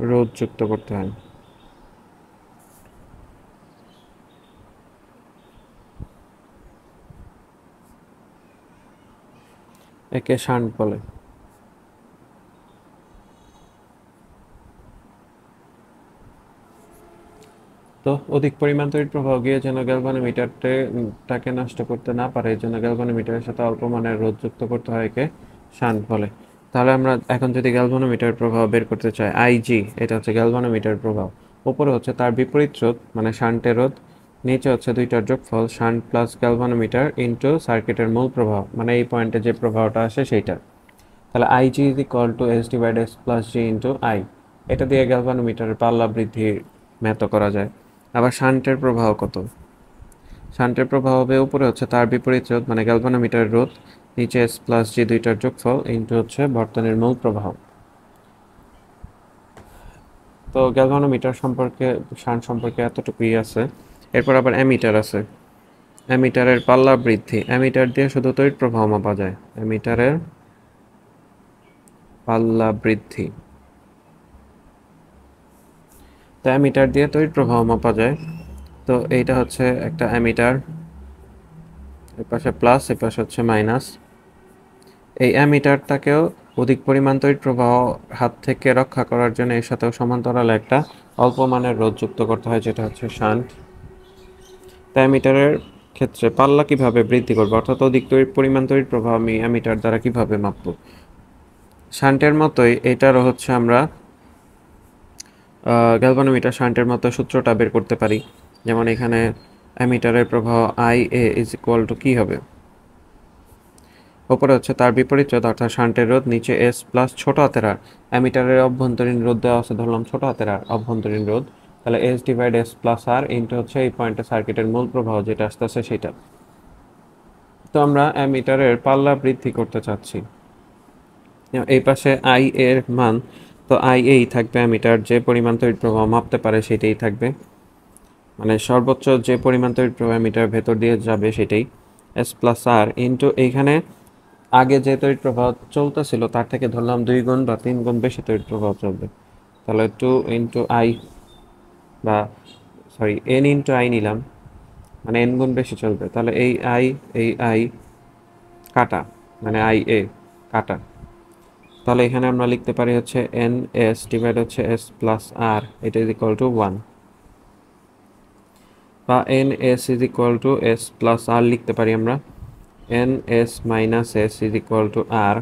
রোধ যুক্ত করতে হয়। একে শান্ট বলে। তো অধিক পরিমাণ তড়িৎ প্রবাহ গিয়ে যেন গ্যালভানোমিটারটাকে নষ্ট করতে না পারে, এই জন্য গ্যালভানোমিটারের সাথে অল্প মানের রোধ যুক্ত করতে হয়, একে শান্ট বলে। তাহলে আমরা এখন যদি গ্যালভানোমিটার প্রবাহ বের করতে চাই, আইজি, এটা হচ্ছে গ্যালভানোমিটার প্রবাহ। উপরে হচ্ছে তার বিপরীত রোধ মানে শান্টের রোধ, নিচে হচ্ছে দুইটার যোগফল শান্ট প্লাস গ্যালভানোমিটার ইনটু সার্কিটের মূল প্রবাহ, মানে এই পয়েন্টে যে প্রবাহটা আসে সেইটা। তাহলে IG is equal to S divide S plus G into I. এটা দিয়ে গ্যালভানোমিটারের পাল্লা বৃদ্ধি ম্যাথ করা যায়। আবার শান্টের প্রবাহ কত? শান্টের প্রবাহ হবে উপরে হচ্ছে তার বিপরীত রোধ মানে গ্যালভানোমিটারের রোধ, নিচে এস প্লাস জি দুইটার যোগফল ইন্টু হচ্ছে বর্তনীর মূল প্রবাহ। তো গ্যালভানোমিটার সম্পর্কে, শান্ট সম্পর্কে এতটুকুই আছে। এরপর আবার অ্যামিটার আছে। অ্যামিটারের পাল্লা বৃদ্ধি, অ্যামিটার দিয়ে শুধু তড়িৎ প্রবাহ মাপা যায়। অ্যামিটারের পাল্লা বৃদ্ধি, তো অ্যামিটার দিয়ে তড়িৎ প্রবাহ মাপা যায়। তো এইটা হচ্ছে একটা অ্যামিটার, এর পাশে প্লাস, এর পাশে হচ্ছে মাইনাস। এই অ্যামিটারটাকেও অধিক পরিমাণ তড়িৎ প্রবাহ হাত থেকে রক্ষা করার জন্য এর সাথেও সমান্তরালে একটা অল্প মানের রোধ যুক্ত করতে হয়, যেটা হচ্ছে শান্ট। তাই অ্যামিটারের ক্ষেত্রে পাল্লা কিভাবে বৃদ্ধি করবো, অর্থাৎ অধিক পরিমাণ তড়িৎ প্রবাহ আমি অ্যামিটার দ্বারা কিভাবে মাপবো। শান্টের মতোই এটারও হচ্ছে আমরা গ্যালভানোমিটার শান্টের মতো সূত্রটা বের করতে পারি। যেমন এখানে অ্যামিটারের প্রবাহ I A is equal to কী হবে, ওপরে হচ্ছে তার বিপরীত রোধ অর্থাৎ শান্টের রোধ, নিচে এস প্লাস ছোট হাতের আর। অ্যামিটারের অভ্যন্তরীণ রোধ দেওয়া আছে, ধরলাম ছোট হাতের আর অভ্যন্তরীণ রোধ, তাহলে এস ডিভাইড এস প্লাস আর ইন্টু হচ্ছে এই পয়েন্টে সার্কিটের মূল প্রবাহ যেটা আসতেছে সেটা। তো আমরা অ্যামিটারের পাল্লা বৃদ্ধি করতে চাচ্ছি। এই পাশে আই এর মান, তো আই এই থাকবে, অ্যামিটার যে পরিমাণ তড়িৎ প্রবাহ মাপতে পারে সেটাই থাকবে, মানে সর্বোচ্চ যে পরিমাণ তড়িৎ প্রবাহ অ্যামিটার ভেতর দিয়ে যাবে সেটাই, এস প্লাস আর ইন্টু এইখানে আগে যে তড়িৎ প্রবাহ চলতেছিল তার থেকে ধরলাম 2 গুণ বা 3 গুণ বেশি তড়িৎ প্রবাহ চলবে, তাহলে 2 ইন্টু আই, বা সরি এন ইন্টু আই নিলাম, মানে এন গুণ বেশি চলবে। তাহলে এই আই কাটা, মানে আই এ কাটা। তাহলে এখানে আমরা লিখতে পারি হচ্ছে এন এস ডিভাইড হচ্ছে এস প্লাস আর, এটা ইজ ইকুয়াল টু 1, বা N S is equal to S plus R লিখতে পারি আমরা, N S minus S is equal to R.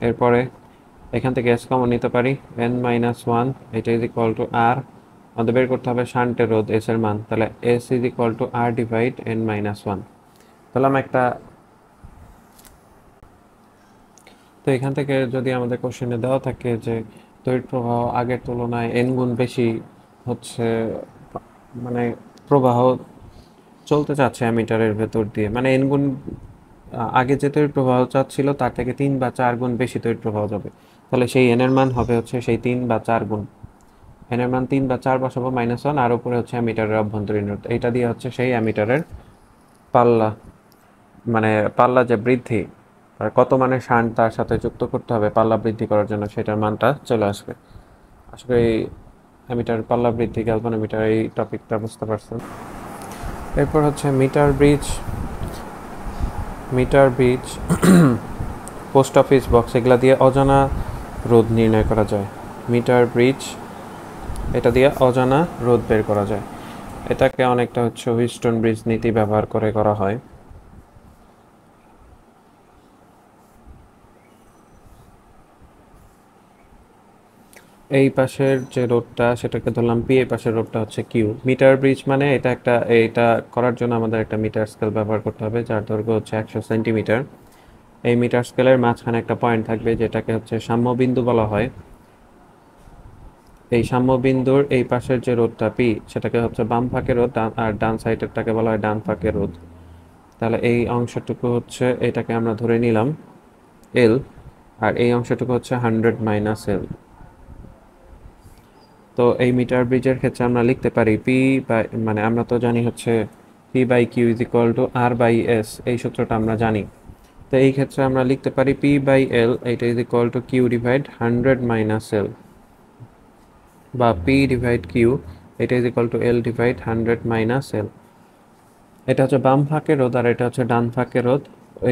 এরপরে এখান থেকে এস কমন নিতে পারি, n-1, এটা ইজ ইকুয়াল টু আর, আমাদের বের করতে হবে শান্টের রোধ এস এর মান, তাহলে S is equal to R divide n-1। তাহলে আমি একটা, তো এখান থেকে যদি আমাদের কোশ্চেনে দেওয়া থাকে যে তড়িৎ প্রবাহ আগের তুলনায় n গুণ বেশি হচ্ছে, মানে প্রবাহ চলতে চাচ্ছে অ্যামিটারের ভেতর দিয়ে, মানে n গুণ আগে যে তড়িৎ প্রবাহ চাচ্ছিল তার থেকে 3 বা 4 গুণ বেশি তড়িৎ প্রবাহ যাবে, তাহলে সেই n এর মান হবে হচ্ছে সেই 3 বা 4 গুণ। n এর মান 3 বা 4 বসাবো -1, আর উপরে হচ্ছে অ্যামিটারের অভ্যন্তরীণ রোধ, এইটা দিয়ে হচ্ছে সেই অ্যামিটারের পাল্লা, মানে পাল্লা যে বৃদ্ধি, আর কত মানের শান্ট তার সাথে যুক্ত করতে হবে পাল্লা বৃদ্ধি করার জন্য, সেটার মানটা চলে আসবে। আশা করি অ্যামিটার পাল্লা বৃদ্ধি গ্যালভানোমিটার এই টপিকটা বুঝতে পারছেন। এরপর হচ্ছে meter bridge post office box, এগুলা দিয়ে অজানা রোধ নির্ণয় করা যায়। মিটার ব্রিজ, এটা দিয়ে অজানা রোধ বের করা যায়। এটাকে অনেকটা হচ্ছে হুইস্টন ব্রিজ নীতি ব্যবহার করে করা হয়। এই পাশের যে রোডটা সেটাকে ধরলাম পি, এই পাশের রোডটা হচ্ছে কিউ। মিটার ব্রিজ মানে এটা করার জন্য আমাদের একটা মিটার স্কেল ব্যবহার করতে হবে, যার দৈর্ঘ্য হচ্ছে 100 সেন্টিমিটার। এই মিটার স্কেলের মাঝখানে একটা পয়েন্ট থাকবে যেটাকে হচ্ছে সাম্যবিন্দু বলা হয়। এই সাম্যবিন্দুর এই পাশের যে রোধটা পি, সেটাকে হচ্ছে বাম ফাঁকের রোধ, আর ডান সাইডেরটাকে বলা হয় ডান ফাঁকের রোধ। তাহলে এই অংশটুকু হচ্ছে, এটাকে আমরা ধরে নিলাম এল, আর এই অংশটুকু হচ্ছে 100 - এল। তো এই মিটার ব্রিজের ক্ষেত্রে আমরা লিখতে পারি পি বাই, মানে আমরা তো জানি হচ্ছে P by Q is equal to R by S, এই সূত্রটা আমরা জানি। তো এই ক্ষেত্রে আমরা লিখতে পারি পি বাই এল, এটা is equal to Q divide 100 - L, বা পি ডিভাইড কিউ, এটা is equal to L divide 100 - L. এটা হচ্ছে বাম ফাঁকের রোধ আর এটা হচ্ছে ডান ফাঁকের রোধ।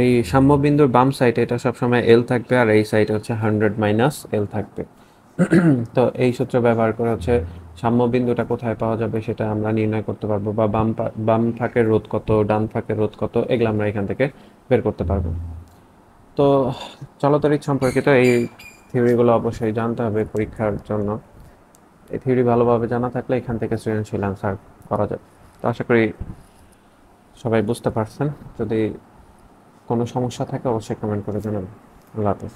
এই সাম্যবিন্দুর বাম সাইডে এটা সবসময় এল থাকবে, আর এই সাইডে হচ্ছে 100 - এল থাকবে। তো এই সূত্র ব্যবহার করে হচ্ছে সাম্যবিন্দুটা কোথায় পাওয়া যাবে সেটা আমরা নির্ণয় করতে পারবো, বা বাম ফাঁকের রোধ কত, ডান ফাঁকের রোধ কত, এগুলো আমরা এখান থেকে বের করতে পারবো। তো চলতরিৎ সম্পর্কিত এই থিওরিগুলো অবশ্যই জানতে হবে পরীক্ষার জন্য। এই থিওরি ভালোভাবে জানা থাকলে এখান থেকে সৃজনশীল অ্যান্সার করা যাবে। তো আশা করি সবাই বুঝতে পারছেন। যদি কোনো সমস্যা থাকে অবশ্যই কমেন্ট করে জানাবেন। আল্লাহ হাফেজ।